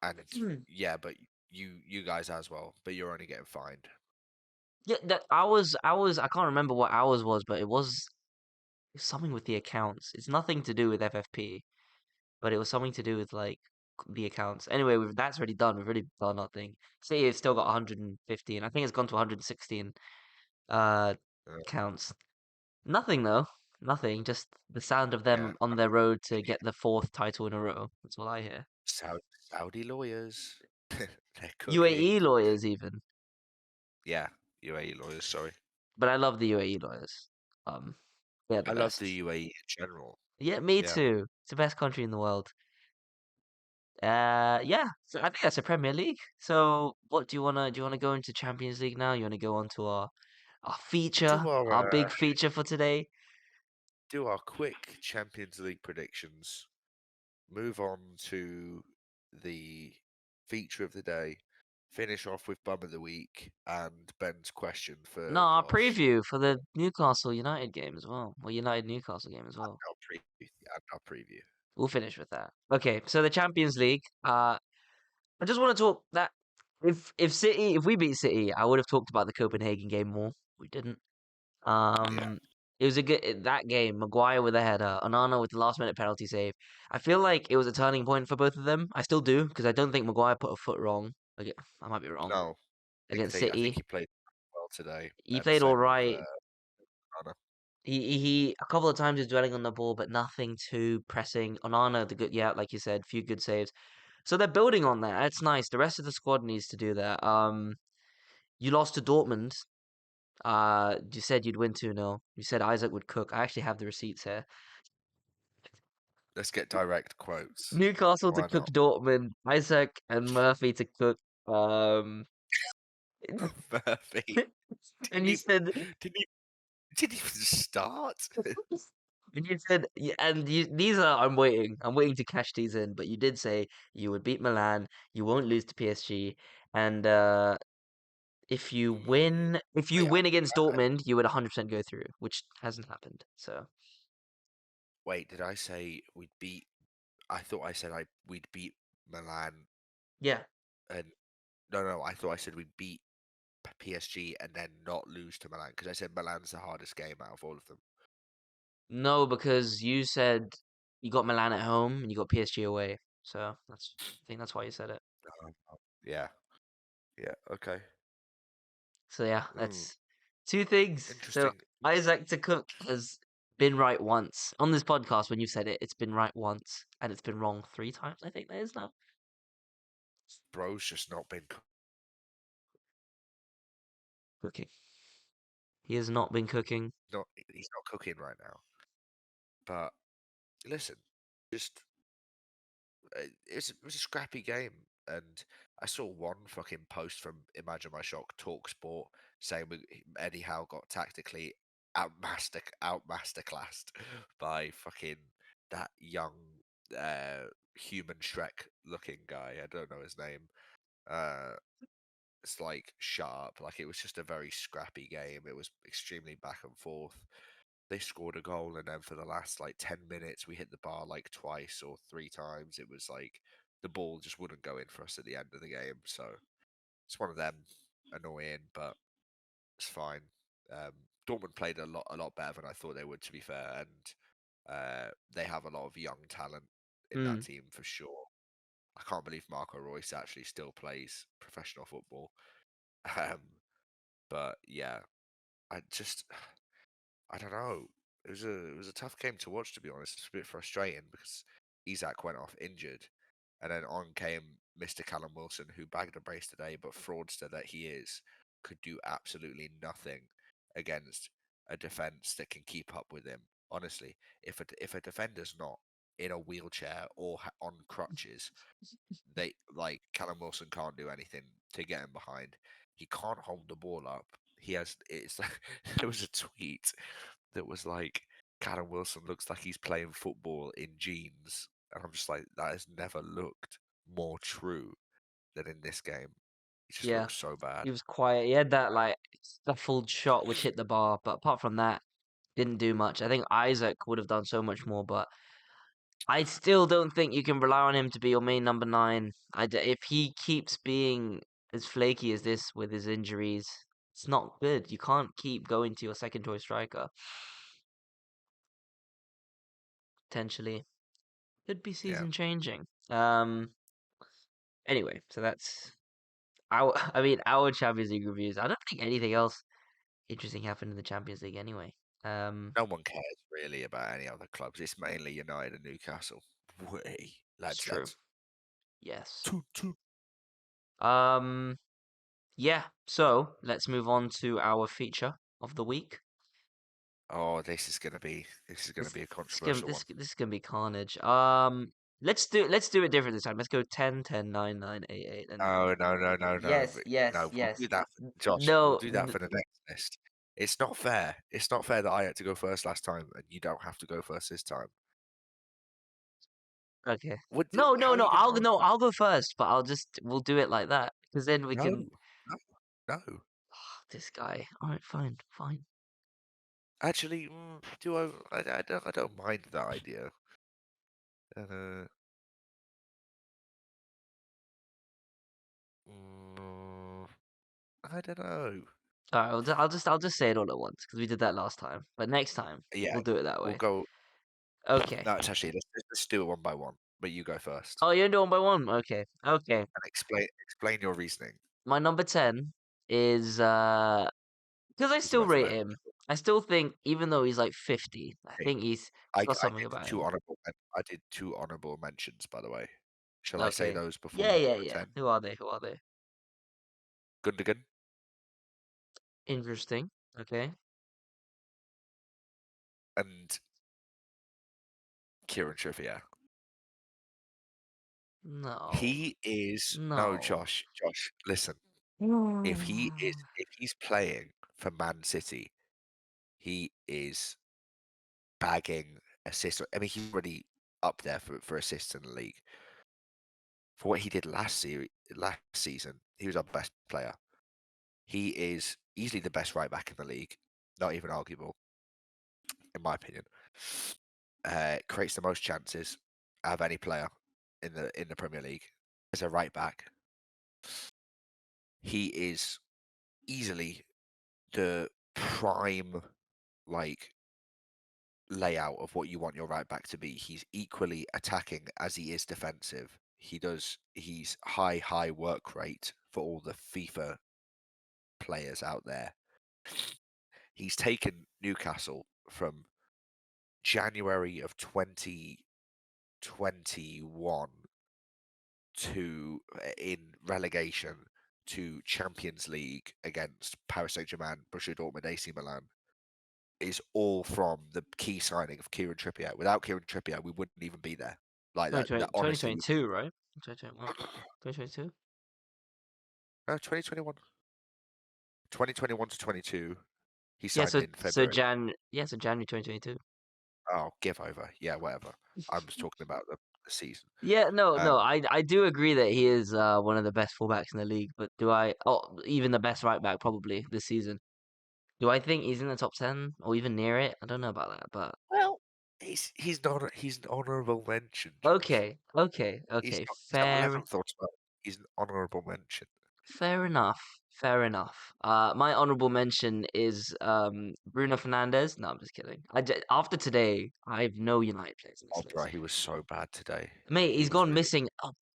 And yeah, but you guys as well. But you're only getting fined. Yeah, that I can't remember what ours was, but it was something with the accounts. It's nothing to do with FFP, but it was something to do with like the accounts. Anyway, that's already done. We've already done our thing. City has still got 115. I think it's gone to 116 uh Uh, counts. Nothing though. Nothing. Just the sound of yeah. them on their road to get the fourth title in a row. That's all I hear. Saudi lawyers. They're cooking. UAE lawyers even. Yeah. UAE lawyers, sorry. But I love the UAE lawyers. Um yeah, I the love the best. UAE in general. Yeah, me Yeah. too. It's the best country in the world. Yeah. So I think that's a Premier League. So what do you wanna go into Champions League now? You wanna go on to our feature, Do our our big feature for today? quick Champions League predictions. Move on to the feature of the day. Finish off with bum of the week and Ben's question No, for our Josh. preview for the Newcastle United game as well. Or United Newcastle game as well. Our preview. And our preview. We'll finish with that. Okay, so the Champions League. I just want to talk that if we beat City, I would have talked about the Copenhagen game more. We didn't. Yeah. It was a good that game. Maguire with a header, Onana with the last minute penalty save. I feel like it was a turning point for both of them. I still do because I don't think Maguire put a foot wrong. Like, I might be wrong No, against I think City. he played well today, He and the played all same with right. Anna. He a couple of times was dwelling on the ball, but nothing too pressing. Onana, the good, yeah, like you said, few good saves. So they're building on that. It's nice. The rest of the squad needs to do that. You lost to Dortmund. You said you'd win 2-0. You said Isaac would cook. I actually have the receipts here. Let's get direct quotes. Newcastle to Why cook not? Dortmund. Isaac and Murphy to cook. Um, Murphy and didn't you even said, didn't even, didn't even start. and you said, these are. I'm waiting. I'm waiting to cash these in. But you did say you would beat Milan. You won't lose to PSG, and if you Wait, win against Dortmund, you would 100% go through, which hasn't happened. So wait, did I say we'd beat? I thought I said we'd beat Milan, yeah, and no, I thought I said we'd beat PSG and then not lose to Milan, because I said Milan's the hardest game out of all of them. no, because you said you got Milan at home and you got PSG away. So I think that's why you said it. Yeah, yeah, okay. So yeah, Ooh, that's two things. So interesting. Isaac to cook has been right once on this podcast. When you said it, it's been right once, and it's been wrong 3 times. I think that is now Bro's just not been cooking. He has not been cooking. not he's not cooking right now. But listen, just it was a scrappy game, and I saw one fucking post from Imagine My Shock Talk Sport saying Eddie Howe got tactically out masterclassed by fucking that young human Shrek looking guy. I don't know his name. Uh, It's like sharp. Like it was just a very scrappy game. It was extremely back and forth. They scored a goal, and then for the last like 10 minutes, we hit the bar like twice or three times. It was like the ball just wouldn't go in for us at the end of the game. So it's one of them, annoying, but it's fine. Um, Dortmund played a lot better than I thought they would, to be fair, and they have a lot of young talent in that Mm. team for sure. I can't believe Marco Reus actually still plays professional football. Um, but yeah, I just I don't know. It was a tough game to watch, to be honest. It's a bit frustrating because Isak went off injured, and then on came Mr. Callum Wilson, who bagged a brace today, but fraudster that he is, could do absolutely nothing against a defense that can keep up with him. Honestly, if a defender's not in a wheelchair or on crutches, they like Callum Wilson can't do anything to get him behind. He can't hold the ball up. He has it's there was a tweet that was like Callum Wilson looks like he's playing football in jeans, and I'm just like that has never looked more true than in this game. He just Yeah, looks so he bad. was quiet. He had that like scuffled shot which hit the bar, but apart from that, didn't do much. I think Isaac would have done so much more, but I still don't think you can rely on him to be your main number nine. If he keeps being as flaky as this with his injuries, it's not good. You can't keep going to your second choice striker. Potentially, could be Yeah, season changing. Anyway, so that's our. I mean, our Champions League reviews. I don't think anything else interesting happened in the Champions League anyway. no one cares really about any other clubs. It's mainly United and Newcastle. Way It's lads, true. lads. Yes. Toot, toot. Um. Yeah. So let's move on to our feature of the week. Oh, this is gonna be a controversial one. This is gonna be carnage. Let's do it different this time. Let's go 10, 10, 9, 9, 8, 8, and No, no, no, no, no. yes, yes, No, we'll yes. do that Josh, we'll No, do that for the next list. It's not fair. It's not fair that I had to go first last time and you don't have to go first this time. okay. How are you gonna know? No, I'll go first, but we'll do it like that because then we No, can. no, no. This guy. All right, fine, fine. Actually, do I don't mind that idea. Uh, mm, I don't know. All right, I'll just say it all at once because we did that last time. But next time Yeah, we'll do it that we'll way. go. Okay. No, it's actually let's do it one by one. But you go first Oh, you're doing one by one. Okay, okay. and explain your reasoning. My number 10 is because I He's the still most rate available. him. I still think even though he's like 50, I Okay. think he's I got something did about two him. honorable. I did two honorable mentions, by the way. Shall I say Okay. those before Yeah, your yeah, number yeah. 10? Who are they? Who are they? Gundogan Interesting. Okay. and Kieran Trippier. No. He is no No. Josh, listen. Mm. If he's playing for Man City, he is bagging assists. I mean, he's already up there for assists in the league. For what he did last season, he was our best player. He is easily the best right back in the league, not even arguable, in my opinion. Creates the most chances out of any player in the Premier League as a right back. He is easily the prime like layout of what you want your right back to be. He's equally attacking as he is defensive. He's high work rate for all the FIFA players out there. He's taken Newcastle from January of 2021 to in relegation to Champions League against Paris Saint-Germain, Borussia Dortmund, AC Milan is all from the key signing of Kieran Trippier. Without Kieran Trippier, we wouldn't even be there. Like that 2020, honestly, 2022, right? 2021. 2022? no, 2021. 2021 to 22, he Yeah, signed in February. So January 2022. Oh, give over. Yeah, whatever. I was talking about the the season. Yeah, no, Um, I do agree that he is one of the best fullbacks in the league, but do I? Oh, even the best right back probably this season. Do I think he's in the top 10 or even near it? I don't know about that, but well, he's an honourable mention, Josh. okay, He's not 11th or 12th. He's an honourable mention. fair enough, fair enough. My honorable mention is Bruno Fernandes. No, I'm just kidding. After today, I have no United players in Oh, this bro, list. he was so bad today. Mate, He he's was gone really. missing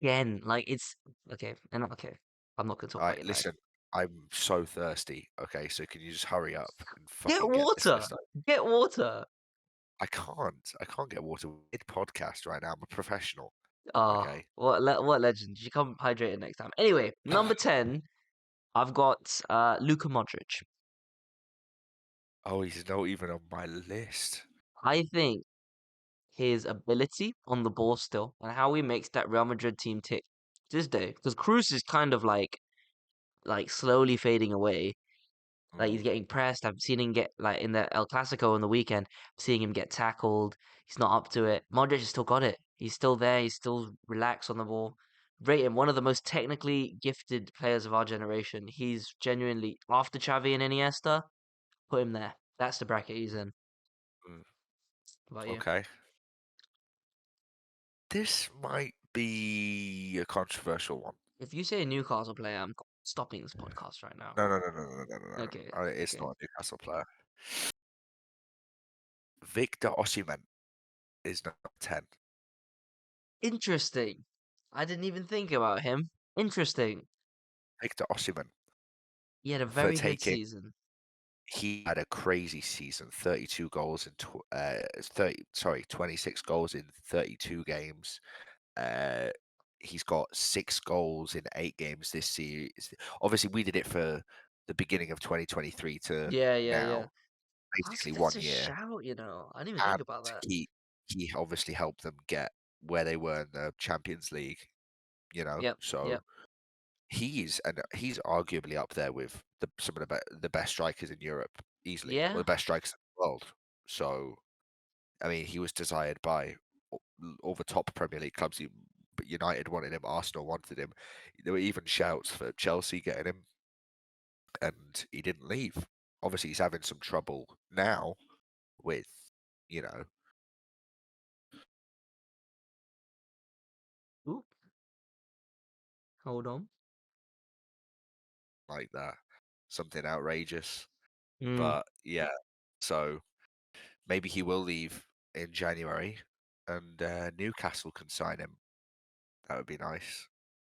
again. Like it's okay, and okay. I'm not gonna talk All about right, United. listen, I'm so thirsty. Okay, so can you just hurry up and Get fucking get this water. list out? Get water. I can't. I can't get water mid podcast right now. I'm a professional. Oh, Okay. what legend? You come hydrated next time. Anyway, number 10, I've got Luka Modric. Oh, he's not even on my list. I think his ability on the ball still and how he makes that Real Madrid team tick to this day. Because Cruz is kind of like slowly fading away. Like he's Mm, getting pressed. I've seen him get like in the El Clasico on the weekend, seeing him get tackled. He's not up to it. Modric has still got it. He's still there. He's still relaxed on the ball. Rate him one of the most technically gifted players of our generation. He's genuinely after Xavi and Iniesta, put him there. That's the bracket he's in. mm, How about you? okay. This might be a controversial one. If you say a Newcastle player, I'm stopping this podcast right now. No. Okay, It's okay. not a Newcastle player. Victor Osimhen is number 10. Interesting. I didn't even think about him. Interesting. Victor Osimhen He had a for very good taking. season. He had a crazy season. 32 goals in 26 goals in 32 games. Uh, he's got 6 goals in 8 games this series. Obviously, we did it for the beginning of 2023 to Yeah. now, Honestly, basically that's one a year. shout, you know. I didn't even And think about that. he obviously helped them get where they were in the Champions League. Yep, So yep, he's arguably up there with some of the best strikers in Europe easily, or yeah, the best strikers in the world. So I mean, he was desired by all the top Premier League clubs. But United wanted him, Arsenal wanted him. There were even shouts for Chelsea getting him, and he didn't leave. Obviously, he's having some trouble now with, you know, Ooh, hold on. like that, something outrageous. Hmm, But yeah, so maybe he will leave in January, and Newcastle can sign him. That would be nice.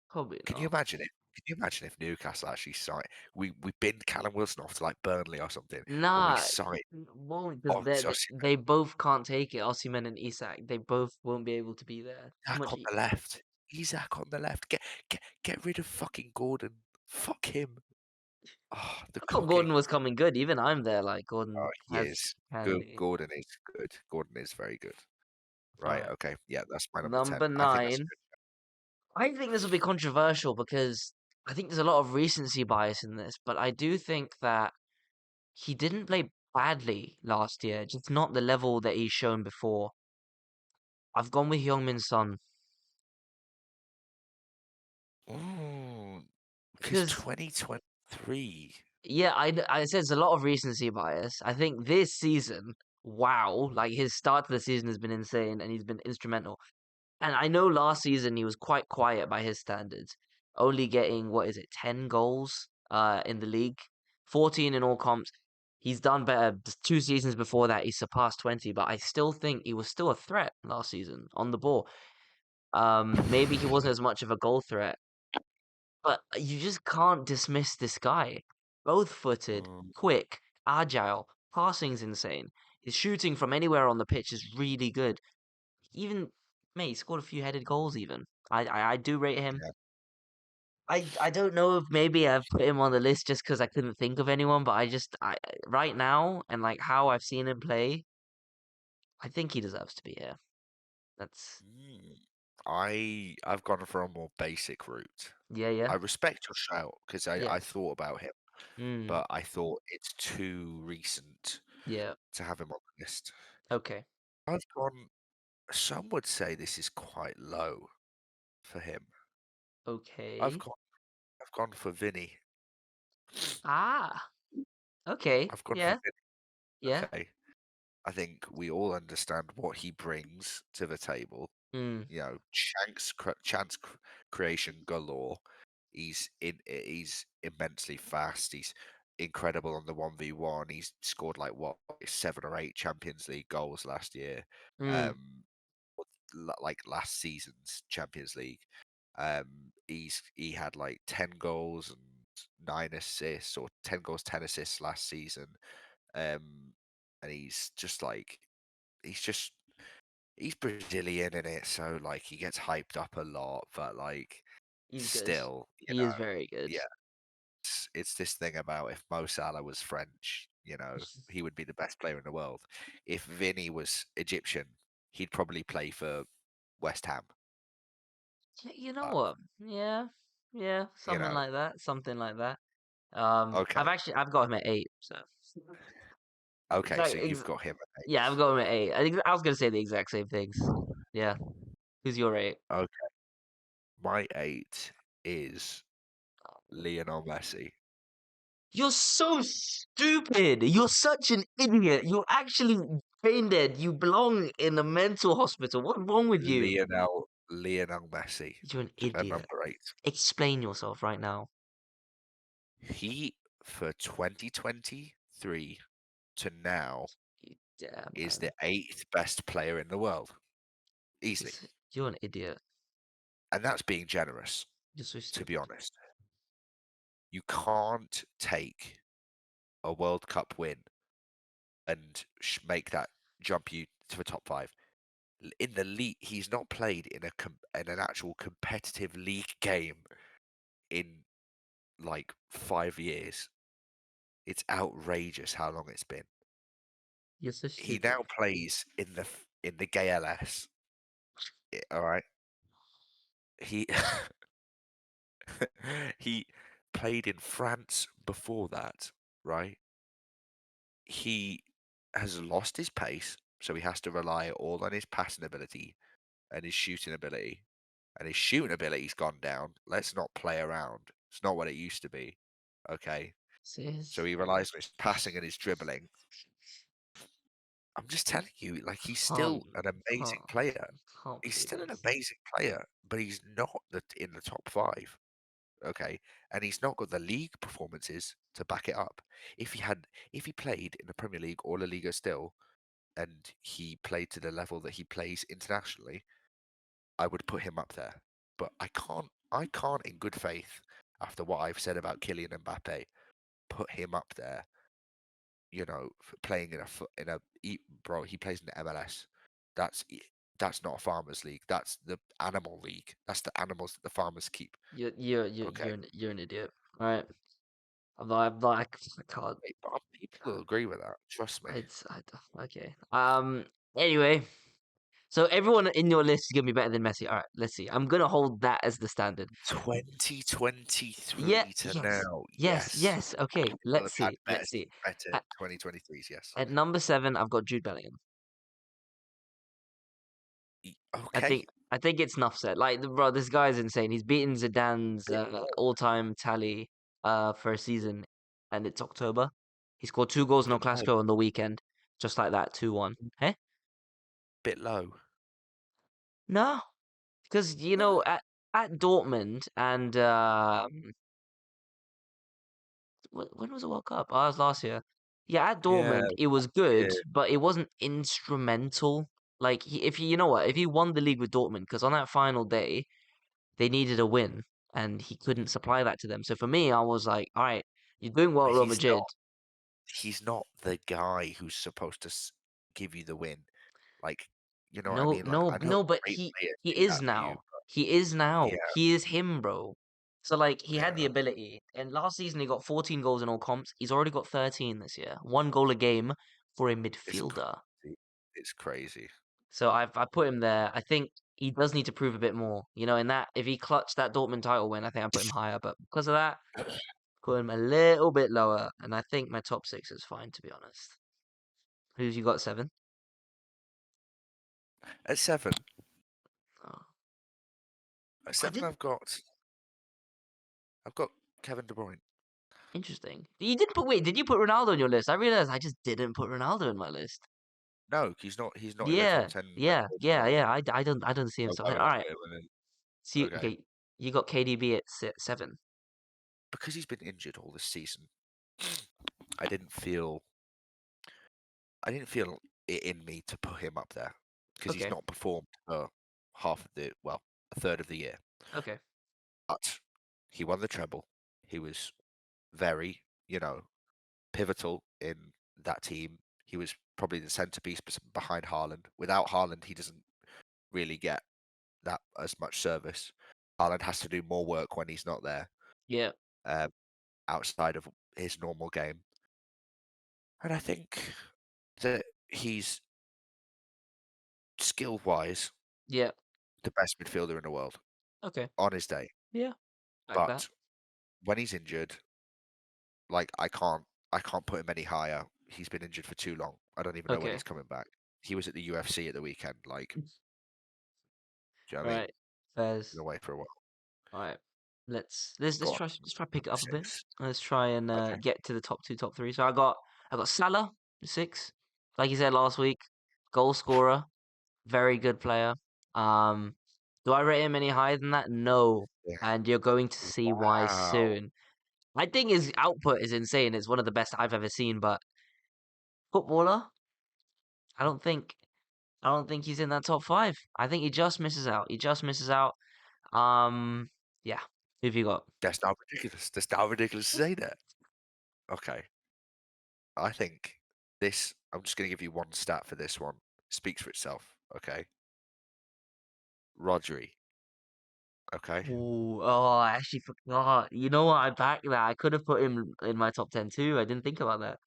probably Can you not. imagine it? Can you imagine if Newcastle actually signed? We binned Callum Wilson off to like Burnley or something, and we Nah, signed won't because Ox they both can't take it. Osimhen and Isak, they both won't be able to be there. Too Isak much. on the left. Isak on the left. Get rid of fucking Gordon. Fuck him. Oh, the I thought Gordon cooking. was coming good. Even I'm there. Like Oh, Gordon he has is good. handy. Gordon is good. Gordon is very good. All Right. right, Okay. Yeah, that's my number 10. number I think that's 9. I think this will be controversial because I think there's a lot of recency bias in this, but I do think that he didn't play badly last year, just not the level that he's shown before. I've gone with Heung-min Son good. Ooh, because because 2023. yeah, I said it's a lot of recency bias. I think this season, wow, like his start to the season has been insane and he's been instrumental. And I know last season he was quite quiet by his standards, only getting what is it, 10 goals in the league, 14 in all comps. He's done better. Just 2 seasons before that, he surpassed 20, but I still think he was still a threat last season on the ball. Maybe he wasn't as much of a goal threat, but you just can't dismiss this guy. Both footed, Mm, quick, agile, passing's insane. His shooting from anywhere on the pitch is really good. Even mate, he scored a few headed goals. Even I do rate him. yeah. I don't know if maybe I've put him on the list just because I couldn't think of anyone, but I right now and like how I've seen him play, I think he deserves to be here. That's Mm. I've gone for a more basic route. yeah. I respect your shout because Yeah. I thought about him, Mm, but I thought it's too recent yeah. to have him on the list. Okay. I've gone. some would say this is quite low for him. I've Okay. gone I've gone for Vinny. Ah. Okay. I've gone for Yeah. Vinny. Yeah. Okay. I think we all understand what he brings to the table. Mm. You know, creation galore. He's immensely fast. He's incredible on the 1v1. He's scored like what 7 or 8 Champions League goals last year. Mm. Um, like last season's Champions League. He had like 10 goals and 9 assists, or 10 goals, 10 assists last season. And he's just he's Brazilian in it, so like he gets hyped up a lot, but like He's good. still, He is very good. yeah, it's this thing about if Mo Salah was French, he would be the best player in the world. If Vinny was Egyptian, he'd probably play for West Ham. You know Uh, what? Yeah. Yeah. you Something know, like that. Something like that. okay, I've got him at 8. So okay, exact. so you've got him at Yeah, I've got him at 8. I think I was gonna say the exact same things. Yeah. Who's your 8? 8. Okay, my 8 is Lionel Messi. You're so stupid. You're such an idiot. You're actually brain dead. You belong in a mental hospital. What's wrong with you? Lionel Messi You're an at idiot. number 8. Explain yourself right now. He, for 2023 to now, You damn is the man. 8th best player in the world, easily. You're an idiot. And that's being generous, You're so to be stupid. honest. You can't take a World Cup win and make that jump you to the top 5. In the league, he's not played in an actual competitive league game in like 5 years. It's outrageous how long it's been. You're so He stupid. now plays in the GLS. All right, he he played in France before that. Right, he has lost his pace, so he has to rely all on his passing ability and his shooting ability. And his shooting ability's gone down. Let's not play around. It's not what it used to be. Okay, so Sis. he relies on his passing and his dribbling. I'm just telling you, like he's Can't, still an amazing can't, player. can't He's believe still an this. amazing player, but he's not in the top 5. Okay, and he's not got the league performances to back it up. If he played in the Premier League or La Liga still, and he played to the level that he plays internationally, I would put him up there. But I can't in good faith, after what I've said about Kylian Mbappe, put him up there. For playing bro, he plays in the MLS. That's that's not a farmers league. That's the animal league. That's the animals that the farmers keep. Okay, You're an idiot. All right. I can't. people will agree with that. Trust me. Okay. Anyway, so everyone in your list is gonna be better than Messi. All right. Let's see. I'm gonna hold that as the standard. Yeah. 2023 to Yes. now, Yes. yes. Yes. Okay. People Let's have had see. Let's see. better At, 2023s, yes. at number 7, I've got Jude Bellingham. I Okay. think I think it's enough said. Like, bro, this guy's insane. He's beaten Zidane's all-time tally for a season, and it's October. He scored 2 goals in El Bit low. Clasico on the weekend, just like that, 2-1. Hey, Bit low. no, because No. at Dortmund and when was the World Cup? Oh, it was last year. Yeah, at Yeah, Dortmund, it was yeah. good, but it wasn't instrumental. Like, you know what, if he won the league with Dortmund, because on that final day, they needed a win, and he couldn't supply that to them. So for me, I was like, all right, you're doing well at Real He's Madrid. not. He's not the guy who's supposed to give you the win. Like, you know what I No, mean? Like, no, I know no, but great players he do is that for you. now. He is Yeah, now. He is him, bro. So like he had the yeah. ability, and last season he got 14 goals in all comps. He's already got 13 this year. 1 goal a game for a It's midfielder. crazy. It's crazy. So I put him there. I think he does need to prove a bit more. In that if he clutched that Dortmund title win, I think I put him higher. But because of that, put him a little bit lower. And I think my top 6 is fine, to be honest. Who's you got 7? At 7, Oh, at I 7, didn't. I've got Kevin De Bruyne. Interesting. You didn't put. Wait, did you put Ronaldo on your list? I realized I just didn't put Ronaldo in my list. No, he's not. He's not in the top Yeah, 10 at yeah, all yeah, for me. yeah. I don't see him. Oh, So, go all ahead. right. So you, Okay. okay, you got KDB at 7. Because he's been injured all this season, I didn't feel it in me to put him up there because he's Okay, not performed for a third of the year. okay. But he won the treble. He was very, pivotal in that team. He was probably the centerpiece behind Haaland. Without Haaland, he doesn't really get that as much service. Haaland has to do more work when he's not there, Yeah, um, outside of his normal game. And I think that he's skill-wise yeah. the best midfielder in the world Okay, on his day. yeah. Like that. But when he's injured, like I can't put him any higher. He's been injured for too long. I don't even know when Okay. he's coming back. He was at the UFC at the weekend. Like, do you know All what I mean? right. Fairs. Been away for a while. All right. Let's Go on, try pick it up a bit. 6. Let's try and Okay. get to the top 2, top 3. So I got Salah 6. Like you said last week, goal scorer, very good player. Um, do I rate him any higher than that? No. Yeah. And you're going to see why Wow. soon. I think his output is insane. It's one of the best I've ever seen, but footballer, I don't think I don't think he's in that top 5. I think he just misses out. He just misses out. Um, yeah. Who have you got? That's not ridiculous. That's not ridiculous to say that. Okay. I think this. I'm just going to give you one stat for this one. Speaks for itself. Okay. Rodri. Okay. Ooh, oh, I actually forgot. You know what? I back that. I could have put him in my top 10 too. I didn't think about that.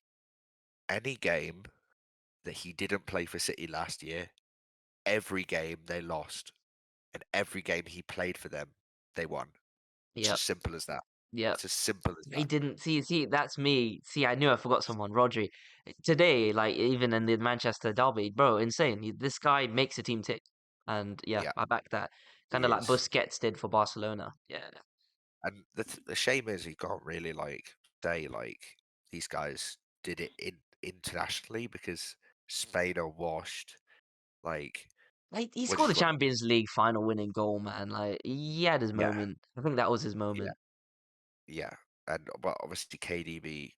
Any game that he didn't play for City last year, every game they lost, and every game he played for them, they won. It's Yep, as simple as that. yep. It's as simple as He that. didn't see. That's me. See, I knew I forgot someone. Rodri. Today, like even in the Manchester derby, bro, insane. This guy makes a team tick, and yeah, Yeah, I back that. Kind he of like is. Busquets did for Barcelona. Yeah, And the shame is he can't really like say like these guys did it internationally because Spain are washed. Like, like he what scored have the you got? Champions League final winning goal, man. Like he had his Yeah, moment. I think that was his yeah, moment. yeah. And but obviously KDB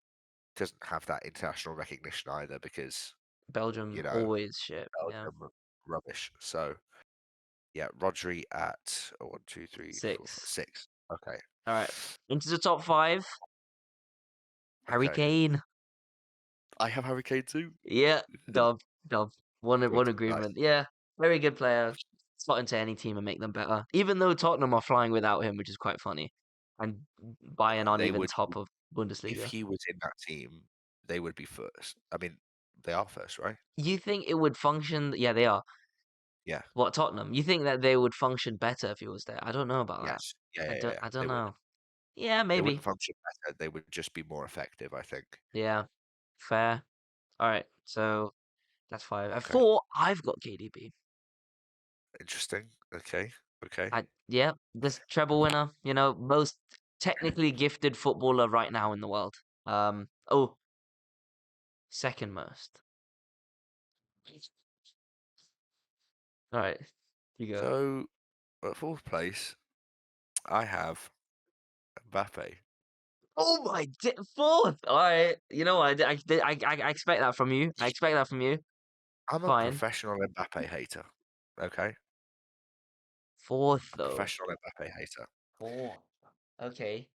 doesn't have that international recognition either because Belgium you know always shit. Yeah, Belgium are rubbish. So yeah, Rodri at 1, 2, 3, 4, 5, 6. 6. Okay, All right, into the top 5. Harry okay. Kane. I have Harry Kane too. Yeah, dub, dub. One Good, nice. agreement. Yeah, very good player. Slot into any team and make them better. Even though Tottenham are flying without him, which is quite funny, and Bayern aren't They even would, top of if Bundesliga. he was in that team, they would be first. I mean, they are first, right? You think it would function? Yeah, they are. Yeah. What Tottenham? You think that they would function better if he was there? I don't know about that. Yes. Yeah, I yeah, don't. yeah. I don't They would. know. Yeah, They wouldn't maybe. function better. They would just be more effective, I think. Yeah, fair. All right, so that's 5. At Okay. 4, I've got KDB. Interesting. Okay. Okay. Yeah, this treble winner, most technically gifted footballer right now in the world. Oh, second most. All right, you go. So at fourth place, I have Mbappe. Oh my, 4th. All right, you know what? I expect that from you. I expect that from you. I'm a Fine. professional Mbappe hater. Okay. 4th A though. professional Mbappe hater. 4th. Okay.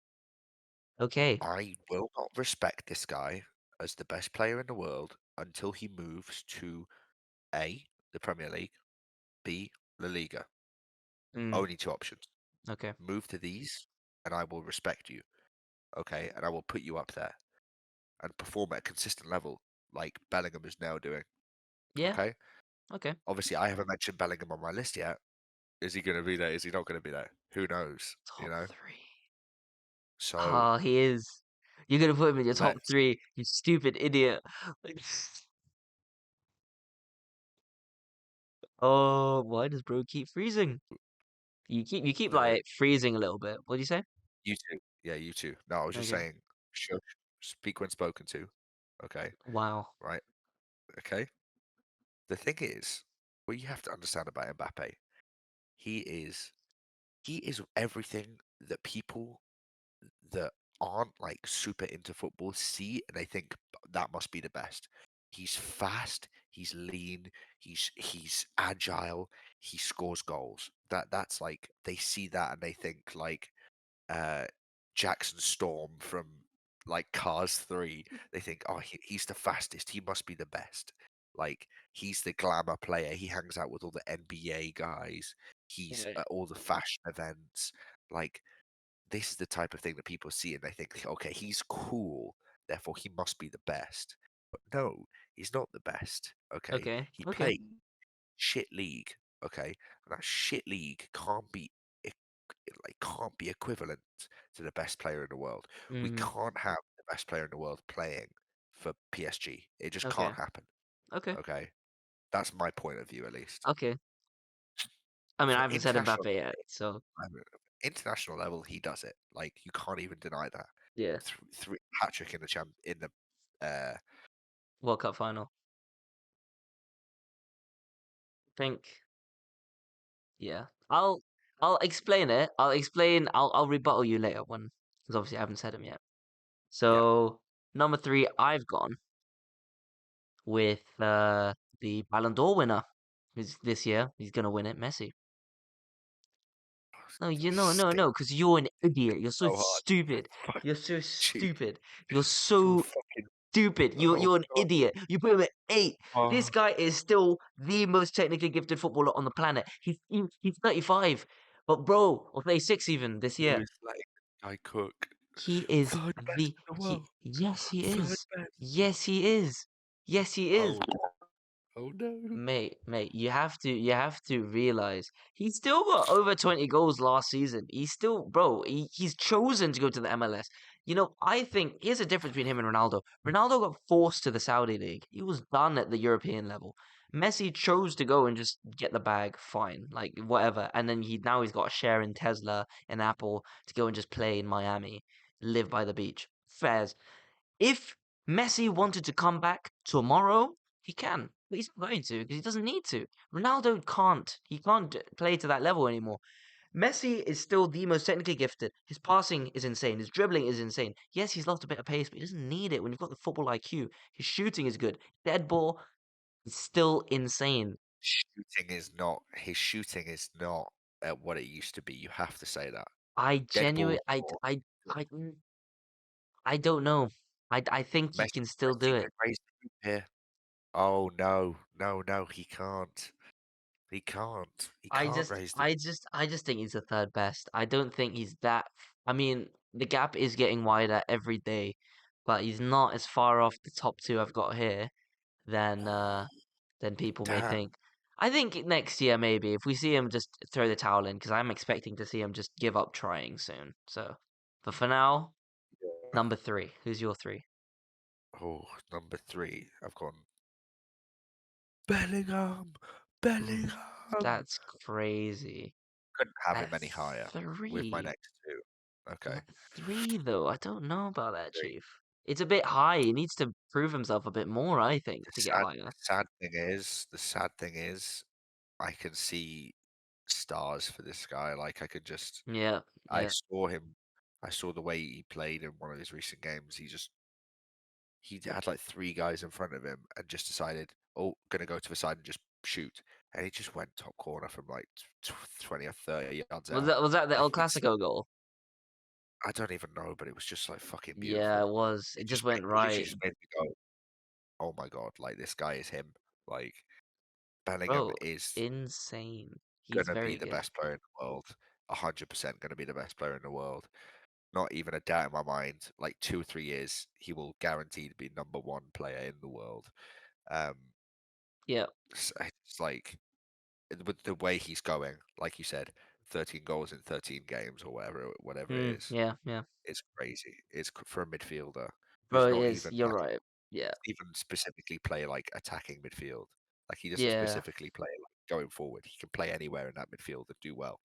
Okay. I will not respect this guy as the best player in the world until he moves to A, the Premier League, B, La Liga. Mm, Only two options. okay. Move to these, and I will respect you. Okay, and I will put you up there and perform at a consistent level, like Bellingham is now doing. Yeah. Okay. Okay. Obviously, I haven't mentioned Bellingham on my list yet. Is he going to be there? Is he not going to be there? Who knows? You Top know. 3. So Oh, he is. You're gonna put him in your top let's. 3. You stupid idiot. Oh, why does bro keep freezing? You keep The like freezing a little bit. What do you say? you too. Yeah, you too. No, I was just Okay. saying, shush, speak when spoken to. Okay, Wow. right. Okay. The thing is, what you have to understand about Mbappe, he is he is everything that people that aren't like super into football see and they think that must be the best. He's fast, he's lean, he's agile, he scores goals. That's like they see that and they think like uh Jackson Storm from like Cars 3. They think, oh, he's the fastest, he must be the best. Like he's the glamour player. He hangs out with all the NBA guys. He's Yeah. at all the fashion events. Like this is the type of thing that people see and they think, okay, he's cool, therefore he must be the best. But no, he's not the best. Okay, Okay. he Okay. played shit league. Okay, and that shit league can't be can't be equivalent to the best player in the world. We Mm. can't have the best player in the world playing for PSG. It just Okay. can't happen. Okay. Okay, that's my point of view at least. Okay. I mean, I For haven't said international Mbappe yet, so level, international level, he does it. Like you can't even deny that. yeah. Three hat trick in the World Cup final. I think. Yeah. I'll explain it. I'll rebuttal you later when because obviously I haven't said him yet. yeah. So number three, I've gone with the Ballon d'Or winner. Who's this year? He's gonna win it, Messi. No, you know, no, Stick no, because you're an idiot. You're so so hard. stupid. Fuck You're so you. stupid. You're You're so fucking. stupid. Oh You're an god. idiot. You put him at 8. This Oh, guy is still the most technically gifted footballer on the planet. He's 35. But bro, or 36 even this who year. is like Guy Cook? He is Third best the in the he world. yes he Third is. best. Yes he is. Yes he is. Oh, oh no. Mate, you have to realize he's still got over 20 goals last season. He's still, bro, he's chosen to go to the MLS. You know, I think here's the difference between him and Ronaldo. Ronaldo got forced to the Saudi league. He was done at the European level. Messi chose to go and just get the bag, fine, like whatever. And then he's got a share in Tesla and Apple to go and just play in Miami, live by the beach. Fairs. If Messi wanted to come back tomorrow, he can. But he's not going to because he doesn't need to. Ronaldo can't. He can't play to that level anymore. Messi is still the most technically gifted. His passing is insane. His dribbling is insane. Yes, he's lost a bit of pace, but he doesn't need it when you've got the football IQ. His shooting is good. Dead ball is still insane. His shooting is not at what it used to be. You have to say that. I Dead genuinely, balls or I don't know. I think he can still Messi do it. could raise the hoop here. Oh no, no, no, he can't. He can't. He I can't just, raise the I just, I just think he's the third best. I don't think he's that. I mean, the gap is getting wider every day, but he's not as far off the top two I've got here than people may damn. think. I think next year maybe if we see him just throw the towel in because I'm expecting to see him just give up trying soon. So, but for now, Yeah. number three. Who's your three? Oh, number three. I've gone Bellingham. Oof, Bellingham. that's crazy. Couldn't have At him any higher with my three. next two. Okay. At three, though, I don't know about that, Three. Chief. It's a bit high. He needs to prove himself a bit more, I think, to get higher. The sad thing is, I can see stars for this guy. Like I could just, Yeah, I yeah. saw him. I saw the way he played in one of his recent games. He had like three guys in front of him and just decided, oh, gonna go to the side and just shoot. And he just went top corner from like 20 or 30 yards Was out. that the Like El Clasico goal? I don't even know, but it was just like fucking Yeah, it beautiful. was. It just went It literally right. just made me go, oh my god, like this guy is him. Like Bellingham Bro, is insane. He's gonna be very the good. best player in the world. 100% gonna be the best player in the world. Not even a doubt in my mind. Like 2 or 3 years, he will guaranteed be number one player in the world. Um, Yeah. it's like with the way he's going, like you said, 13 goals in 13 games or whatever it is. Yeah, yeah. It's crazy. For a midfielder Bro, who's it not is. even You're like right. Yeah. even specifically play like attacking midfield. Like he doesn't Yeah. specifically play going forward. He can play anywhere in that midfield and do well.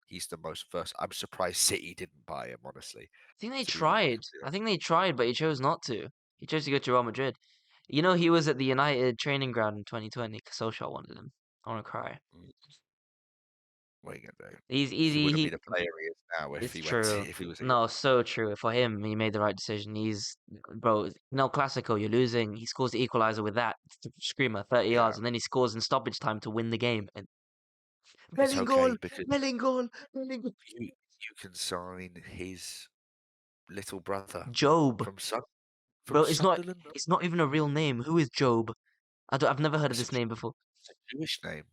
He's the most first. I'm surprised City didn't buy him, honestly. I think they To be tried. completely I honest. think they tried, but he chose not to. He chose to go to Real Madrid. You know, he was at the United training ground in 2020 because Solskjaer wanted him. I want to cry. Mm, what are you gonna do? He's He easy. wouldn't be the player he is now if It's he went true. if he was here. No, so true. For him, he made the right decision. Bro, no Classico, you're losing. He scores the equalizer with that screamer, 30 Yeah, yards, and then he scores in stoppage time to win the game. And it's Bellingham, okay because Bellingham, Bellingham. you can sign his little brother Job. from Sun from Bro, Sunderland. it's not even a real name. Who is Job? I've never heard of It's a, this name before. it's a Jewish name,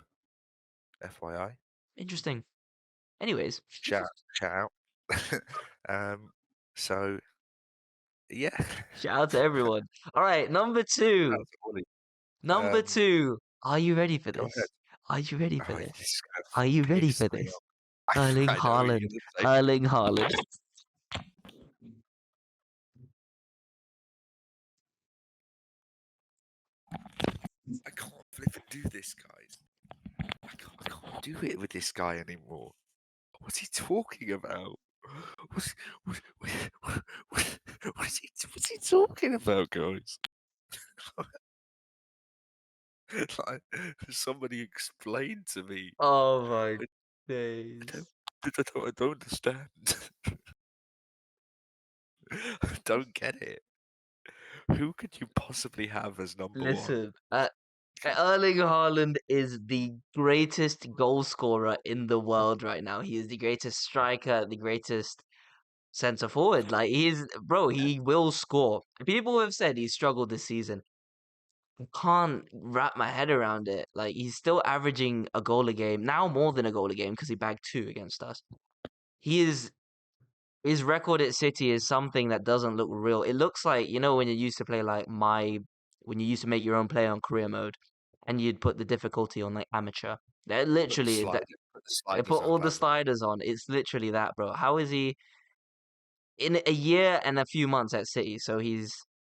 FYI. Interesting. Anyways, Shout out. um, so yeah, shout out to everyone. All right, number two. that's Ollie. Number two. Are you ready for Go ahead. this? Are you ready for Oh, this? this is Are gonna you ready piss for me this? off. Erling I know what you're Haaland. gonna say. Erling Haaland. I can't flip and do this, guys. I can't do it with this guy anymore. What's he talking about? What's, what, what's he talking about, guys? Like, somebody explain to me. Oh my I, I days. don't, I don't understand. I don't get it. Who could you possibly have as number one? Listen, Erling Haaland is the greatest goal scorer in the world right now. He is the greatest striker, the greatest centre forward. Like he will score. People have said he's struggled this season. I can't wrap my head around it. Like he's still averaging a goal a game, now more than a goal a game because he bagged two against us. He is His record at City is something that doesn't look real. It looks like, when you used to play when you used to make your own player on career mode and you'd put the difficulty on like amateur. That Put the literally, sliders, put the they sliders put all up, the haven't sliders on. It's literally that, bro. How is he in a year and a few months at City? So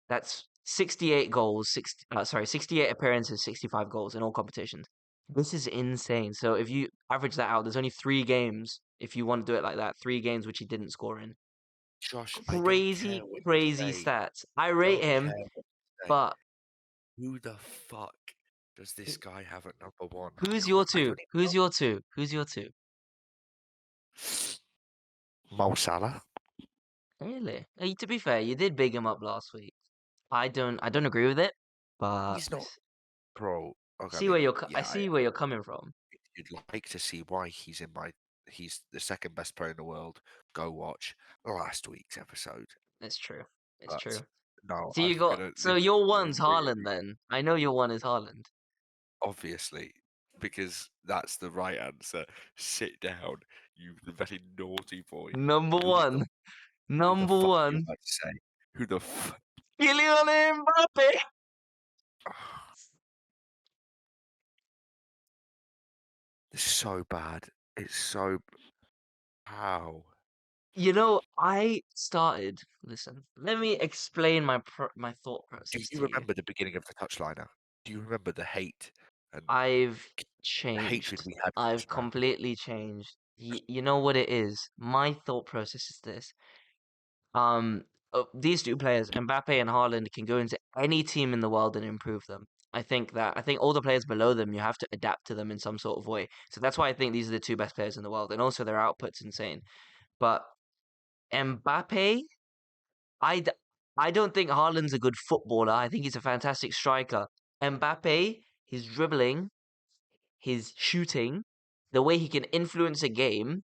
that's 68 goals, 68 appearances, 65 goals in all competitions. This is insane. So if you average that out, there's only 3 games if you want to do it like that. 3 games which he didn't score in. Josh, I don't care Crazy, what you crazy say. stats. I rate Don't him, care what you say. but Who the fuck does this guy have at number one? who's your I two? don't even Who's your two? Who's your two? know. Mo Salah. Really? To be fair, you did big him up last week. I don't agree with it, but He's not, bro. Okay, I see mean, where I yeah, see where you're coming from. you'd like to see why he's in my. He's the second best player in the world. Go watch last week's episode. It's true. It's But true. no, So I'm you got gonna so your one's disagree with Haaland you, then. I know your one is Haaland. obviously, because that's the right answer. Sit down, you very naughty boy. Number Who the one. who the Number fuck are you one. about to say? Who the fuck? Kylian Mbappe. It's so bad. It's so. How? Listen, let me explain my thought Do process you to you. remember the beginning of the Touchliner? Do you remember the hate and I've the hatred changed. we had for I've this man? completely changed. You know what it is? My thought process is this. Um, these two players, Mbappe and Haaland, can go into any team in the world and improve them. I think all the players below them, you have to adapt to them in some sort of way. So that's why I think these are the two best players in the world, and also their output's insane. But Mbappe, I, d- I don't think Haaland's a good footballer. I think he's a fantastic striker. Mbappe, his dribbling, his shooting, the way he can influence a game,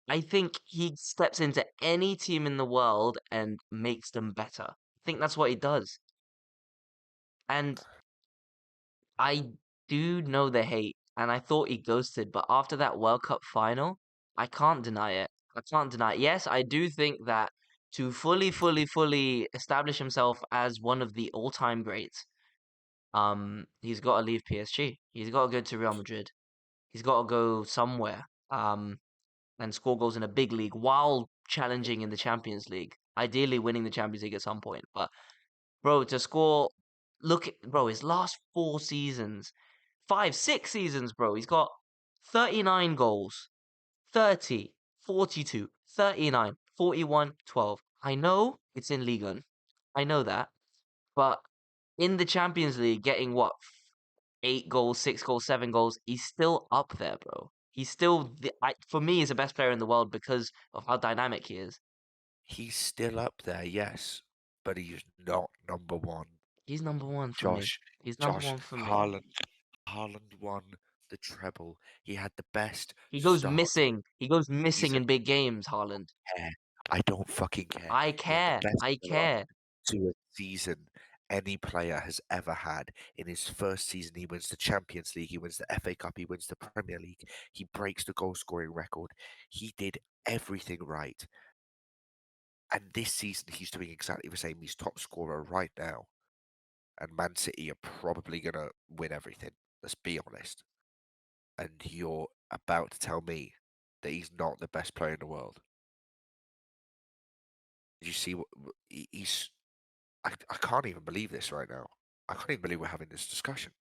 I think he steps into any team in the world and makes them better. I think that's what he does. And I do know the hate, and I thought he ghosted, but after that World Cup final, I can't deny it. I can't deny it. Yes, I do think that to fully establish himself as one of the all-time greats, he's got to leave PSG. He's got to go to Real Madrid. He's got to go somewhere. And score goals in a big league while challenging in the Champions League. Ideally winning the Champions League at some point. But bro, to score, bro, his last 4 seasons, 5, 6 seasons, bro. He's got 39 goals, 30, 42, 39, 41, 12. I know it's in Ligue 1. I know that. But in the Champions League, getting what, 8 goals, 6 goals, 7 goals, he's still up there, bro. He's still, for me, he's the best player in the world because of how dynamic he is. He's still up there, yes, but he's not number one. He's number one for me. Josh, He's number Josh, one for me. Haaland won the treble. He had the best He goes start to missing. He goes the missing season. in big games, Haaland. Care. I don't fucking care. I He had the care. best I start care. to a season any player has ever had. In his first season, he wins the Champions League, he wins the FA Cup, he wins the Premier League, he breaks the goal scoring record. He did everything right. And this season, he's doing exactly the same. He's top scorer right now. And Man City are probably going to win everything. Let's be honest. And you're about to tell me that he's not the best player in the world. Did you see what he's? I can't even believe this right now. I can't even believe we're having this discussion.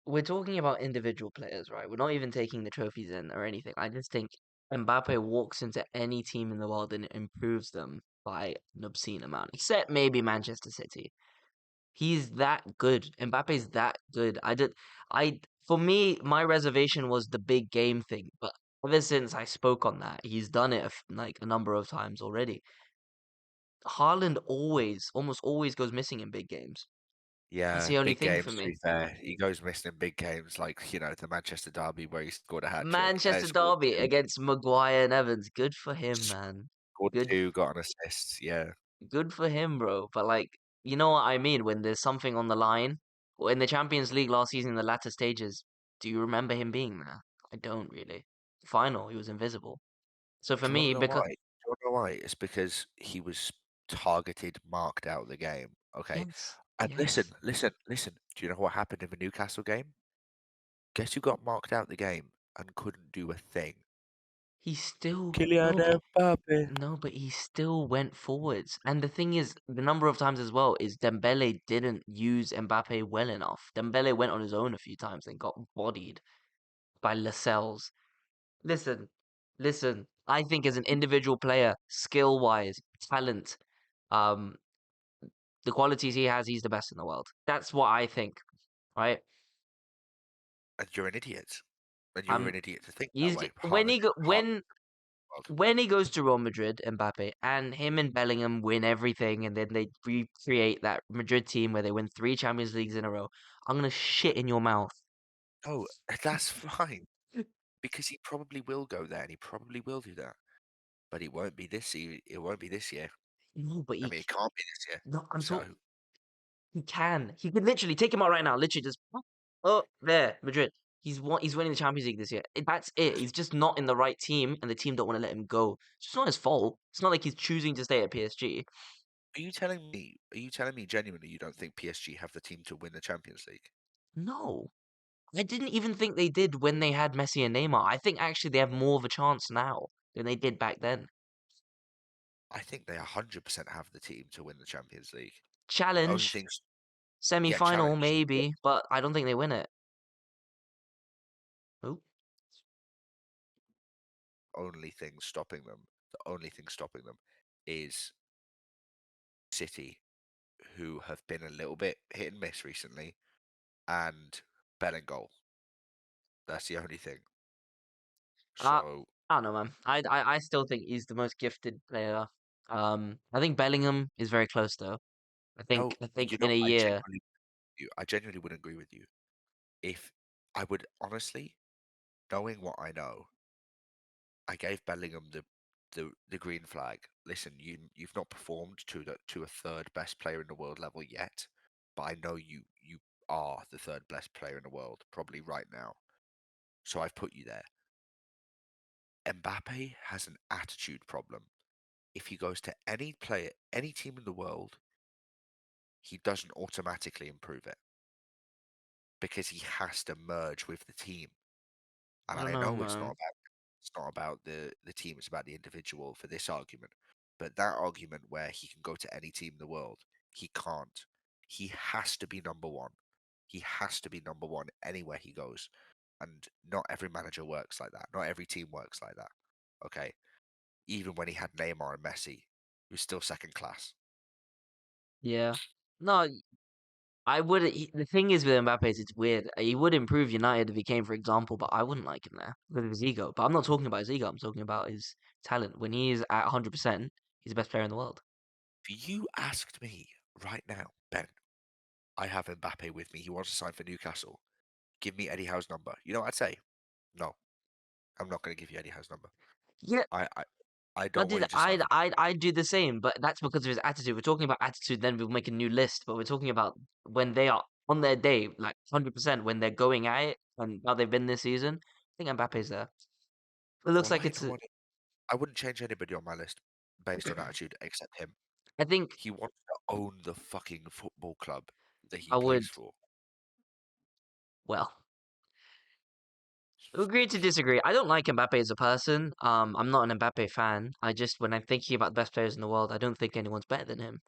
We're talking about individual players, right? We're not even taking the trophies in or anything. I just think Mbappe walks into any team in the world and improves them by an obscene amount, except maybe Manchester City. He's that good. Mbappe's that good. For me, my reservation was the big game thing, but ever since I spoke on that, he's done it like a number of times already. Haaland almost always goes missing in big games. That's Yeah, the only big thing for games. To me. be fair, he goes missing in big games, like the Manchester derby where he scored a hat trick. Manchester Scored derby two, against Maguire and Evans. Good for him, man. scored Good, two, got an assist. Yeah. good for him, bro. But like, you know what I mean? When there's something on the line, or in the Champions League last season, in the latter stages, do you remember him being there? I don't really. Final, he was invisible. So for Do you want me, to know because why? Do you want to know why? It's because he was targeted, marked out of the game. Okay. yes, And listen, yes, listen, listen. Do you know what happened in the Newcastle game? Guess who got marked out the game and couldn't do a thing? he still Kylian no, but Mbappe. no, but he still went forwards. And the thing is, the number of times as well is Dembele didn't use Mbappe well enough. Dembele went on his own a few times and got bodied by Lascelles. Listen, listen. I think as an individual player, skill wise, talent, um, the qualities he has, he's the best in the world. That's what I think, right? And you're an idiot. And you're Um, an idiot to think that he's way. when Haaland, he go, Haaland, world. when he goes to Real Madrid, Mbappe, and him and Bellingham win everything, and then they recreate that Madrid team where they win 3 Champions Leagues in a row. I'm gonna shit in your mouth. No, that's fine. Because he probably will go there and he probably will do that. But it won't be this year. It won't be this year. No, but I mean, it can't be this year. no, I'm So talking. He can. He could literally take him out right now. Literally just there, Madrid. He's winning the Champions League this year. That's it. He's just not in the right team, and the team don't want to let him go. It's just not his fault. It's not like he's choosing to stay at PSG. are you telling me genuinely you don't think PSG have the team to win the Champions League? No. I didn't even think they did when they had Messi and Neymar. I think actually they have more of a chance now than they did back then. I think they 100% have the team to win the Champions League. Only Challenge, things, yeah, semi-final challenge. maybe, but I don't think they win it. Oh, Only thing stopping them. The only thing stopping them is City, who have been a little bit hit and miss recently, and Bellingham. That's the only thing. uh, So I don't know, man. I still think he's the most gifted player. I think Bellingham is very close though. no, I think you in know, a year, I genuinely would agree with you. If I would honestly, knowing what I know, I gave Bellingham the green flag. Listen, you've not performed to a third best player in the world level yet, but I know you are the third best player in the world probably right now. So I've put you there. Mbappe has an attitude problem. If he goes to any player, any team in the world, he doesn't automatically improve it because he has to merge with the team. And I don't I know, know man. it's not about the team, it's about the individual for this argument. But that argument where he can go to any team in the world, he can't. He has to be number one. He has to be number one anywhere he goes. And not every manager works like that. Not every team works like that. Okay. Even when he had Neymar and Messi, he was still second class. Yeah. No, I would. The thing is with Mbappe is it's weird. He would improve United if he came, for example, but I wouldn't like him there because of his ego. But I'm not talking about his ego. I'm talking about his talent. When he's at 100%, he's the best player in the world. If you asked me right now, Ben, I have Mbappe with me. He wants to sign for Newcastle. Give me Eddie Howe's number. You know what I'd say? No, I'm not going to give you Eddie Howe's number. Yeah, I, I, I I don't want did. you to sign for I'd do the same, but that's because of his attitude. We're talking about attitude, then we'll make a new list. But we're talking about when they are on their day, like 100%, when they're going at it, and how they've been this season. I think Mbappe's there. It looks Well, like I it's. don't want it. I wouldn't change anybody on my list based on attitude except him. I think He wants to own the fucking football club that he I plays would. for. Well, agree to disagree. I don't like Mbappe as a person. I'm not an Mbappe fan. I just, when I'm thinking about the best players in the world, I don't think anyone's better than him.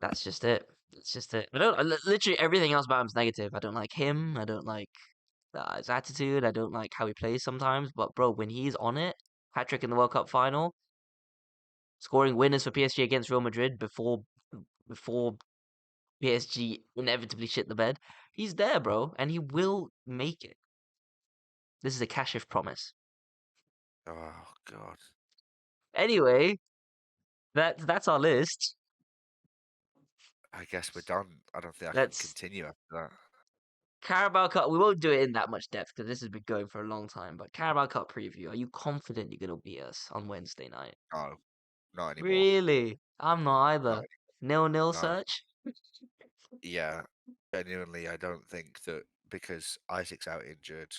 That's just it. That's just it. Literally everything else about him's negative. I don't like him. I don't like his attitude. I don't like how he plays sometimes. But bro, when he's on it, hat trick in the World Cup final, scoring winners for PSG against Real Madrid before PSG inevitably shit the bed, he's there, bro, and he will make it. This is a Kashif promise. Oh God. Anyway, that's our list. I guess we're done. I don't think I can Let's continue after that. Carabao Cup. We won't do it in that much depth because this has been going for a long time. But Carabao Cup preview. Are you confident you're gonna beat us on Wednesday night? No, not anymore. Really? I'm not Not, either. 0-0 no. search. Yeah, genuinely, I don't think that because Isaac's out injured.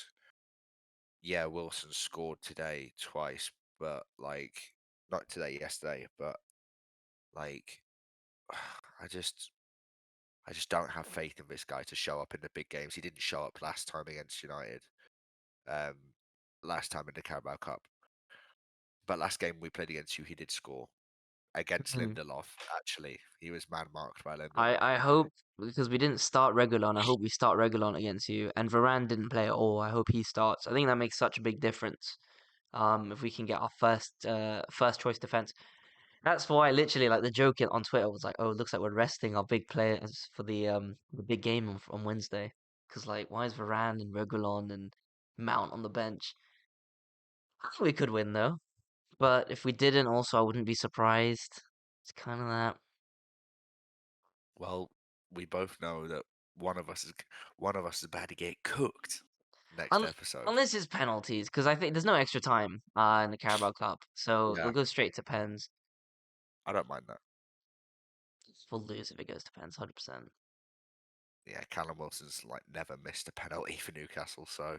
Yeah, Wilson scored today twice, but like not today, yesterday, but like I just don't have faith in this guy to show up in the big games. He didn't show up last time against United. Um, last time in the Carabao Cup. But last game we played against you, he did score against Hmm. Lindelof. Actually, he was man marked by Lindelof. I hope because we didn't start Regulon. I hope we start Regulon against you. And Varane didn't play at all. I hope he starts. I think that makes such a big difference. If we can get our first choice defense. That's why literally like the joke on Twitter was like, "Oh, it looks like we're resting our big players for the big game on Wednesday." Because like, why is Varane and Reguilon and Mount on the bench? I think we could win though, but if we didn't, also I wouldn't be surprised. It's kind of that. Well, we both know that one of us is about to get cooked next Un episode. Unless it's penalties, because I think there's no extra time in the Carabao Cup, so Yeah, we'll go straight to pens. I don't mind that. We'll lose if it goes to pens, 100%. Yeah, Callum Wilson's like never missed a penalty for Newcastle, so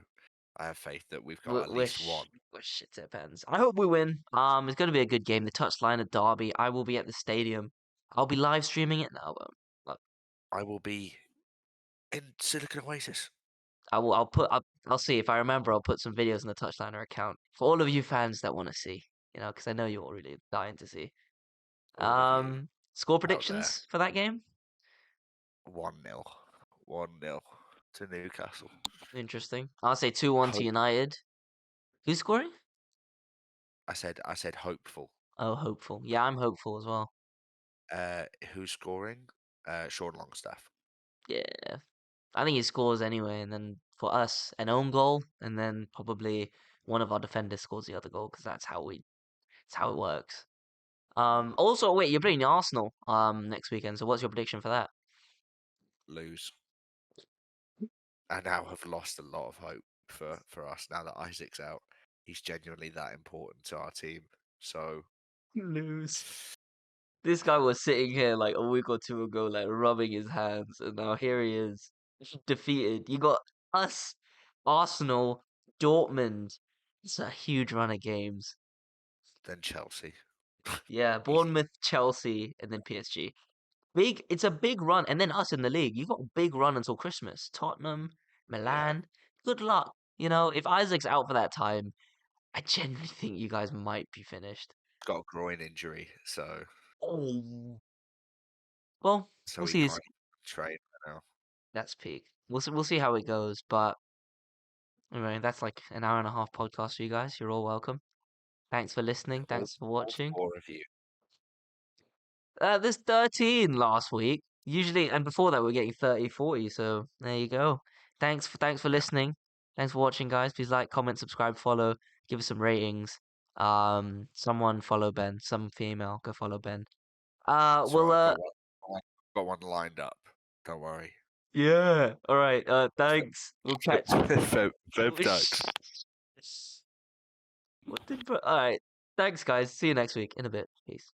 I have faith that we've got W- at least one. Wish, wish it depends. I hope we win. It's going to be a good game. The Touchliner Derby. I will be at the stadium. I'll be live streaming it now. But I will be in Silicon Oasis. I will. I'll see if I remember. I'll put some videos on the Touchliner account for all of you fans that want to see. Because I know you're all really dying to see. All of you Score out there, predictions for that game. 1-0. 1-0 to Newcastle. Interesting. I'll say 2-1 to Hope United. Who's scoring? I said hopeful. Oh, hopeful. Yeah, I'm hopeful as well. Uh, who's scoring? Sean Longstaff. Yeah. I think he scores anyway, and then for us, an own goal, and then probably one of our defenders scores the other goal because it's how it works. Mhm. Also, wait, you're playing Arsenal next weekend, so what's your prediction for that? Lose. I now have lost a lot of hope for us now that Isaac's out. He's genuinely that important to our team. So Lose. This guy was sitting here like a week or two ago, like rubbing his hands, and now here he is, defeated. You got us, Arsenal, Dortmund. It's a huge run of games. then Chelsea. Yeah, Easy. Bournemouth, Chelsea, and then PSG. It's a big run, and then us in the league. You've got a big run until Christmas. Tottenham, Yeah. Milan. Good luck. If Isaac's out for that time, I genuinely think you guys might be finished. Got a groin injury, so Oh, well, so we'll he see. can't train right now. That's peak. We'll see how it goes. But anyway, that's like an hour and a half podcast for you guys. You're all welcome. Thanks for listening. Thanks for All watching. 4 of you. There's 13 last week. Usually, and before that, we are getting 30, 40. So there you go. Thanks for Yeah. listening. Thanks for watching, guys. Please like, comment, subscribe, follow, give us some ratings. Someone follow Ben. Some female go follow Ben. So I've got one lined up. Don't worry. Yeah. All right. Thanks. We'll catch. Verb ducks. What did? All right. Thanks, guys. See you next week in a bit. Peace.